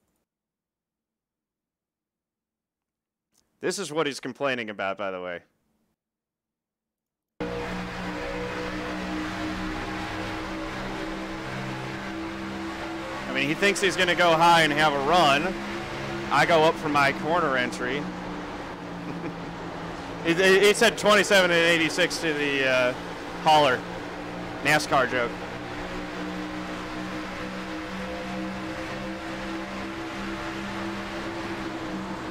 S1: This is what he's complaining about, by the way. I mean, he thinks he's going to go high and have a run. I go up for my corner entry. It said 27 and 86 to the hauler. NASCAR joke.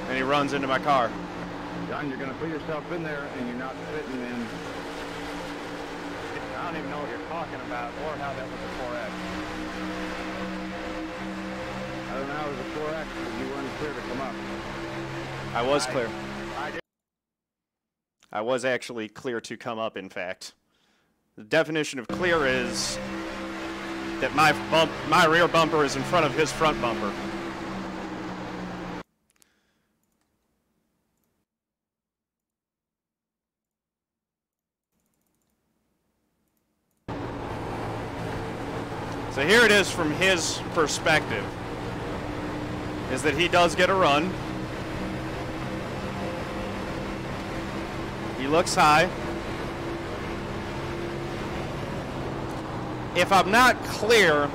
S1: And he runs into my car.
S6: John, you're going to put yourself in there, and you're not fitting in.
S2: I don't even know what you're talking about or how that was a 4X.
S6: I don't know how it was a 4X, but you weren't clear to come up.
S1: I was clear.
S2: I did.
S1: I was actually clear to come up, in fact. The definition of clear is that my rear bumper is in front of his front bumper. So here it is from his perspective, is that he does get a run. He looks high. If I'm not clear,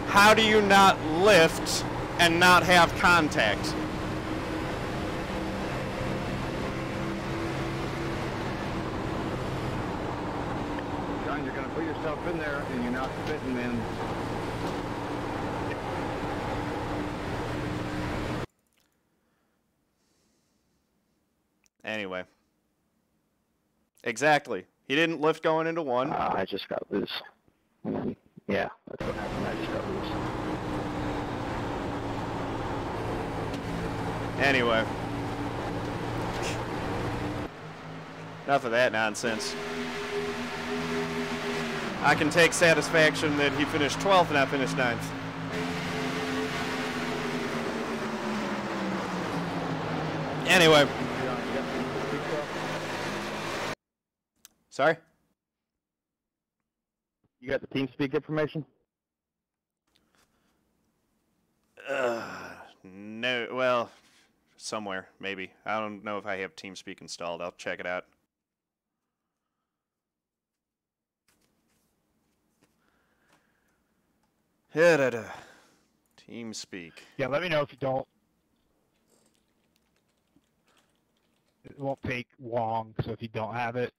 S1: how do you not lift and not have contact?
S6: John, you're going to put yourself in there, and you're not fitting in.
S1: Anyway. Exactly. He didn't lift going into one.
S4: I just got loose. Yeah, that's what happened. I just got loose.
S1: Anyway. Enough of that nonsense. I can take satisfaction that he finished 12th and I finished 9th. Anyway. Sorry?
S6: You got the TeamSpeak information?
S1: No, well, somewhere, maybe. I don't know if I have TeamSpeak installed. I'll check it out. TeamSpeak.
S7: Yeah, let me know if you don't. It won't take long, so if you don't have it,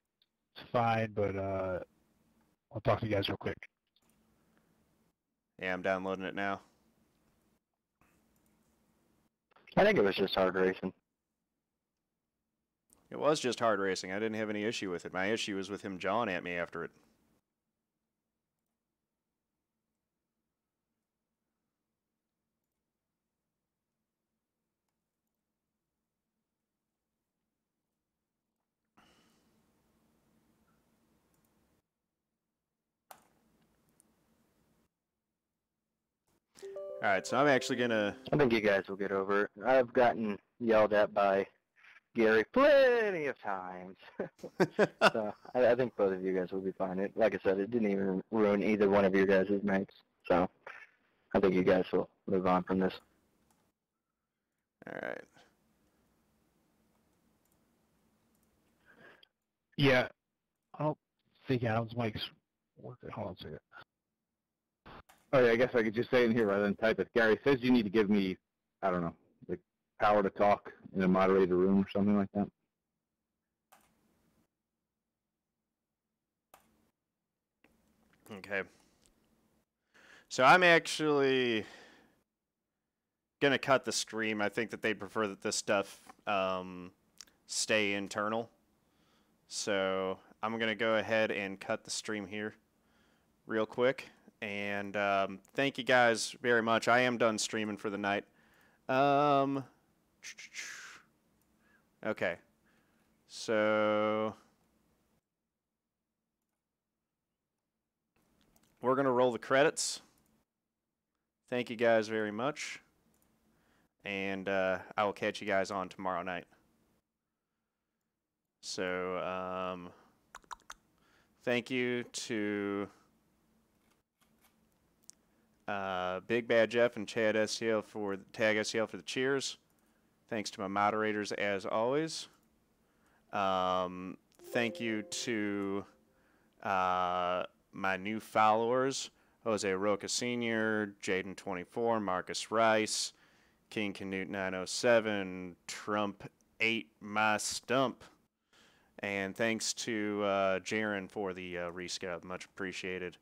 S7: it's fine, but I'll talk to you guys real quick.
S1: Yeah, I'm downloading it now.
S4: I think it was just hard racing.
S1: It was just hard racing. I didn't have any issue with it. My issue was with him jawing at me after it. Alright, so I'm actually gonna...
S4: I think you guys will get over it. I've gotten yelled at by Gary plenty of times. So I think both of you guys will be fine. Like I said, it didn't even ruin either one of your guys' nights. So I think you guys will move on from this.
S1: Alright.
S7: Yeah, I don't think Adam's mic's working. Hold on a second.
S6: Oh, yeah, I guess I could just say in here rather than type it. Gary says you need to give me, I don't know, like power to talk in a moderator room or something like that.
S1: Okay. So I'm actually gonna cut the stream. I think that they prefer that this stuff stay internal. So I'm gonna go ahead and cut the stream here real quick. And thank you guys very much. I am done streaming for the night. Okay. So we're going to roll the credits. Thank you guys very much. And I will catch you guys on tomorrow night. So thank you to Big Bad Jeff and Chad SCL for Tag SCL for the cheers. Thanks to my moderators as always. Thank you to my new followers, Jose Roca Sr., Jaden24, Marcus Rice, King Canute 907, Trump 8 My Stump. And thanks to Jaron for the rescub. Much appreciated.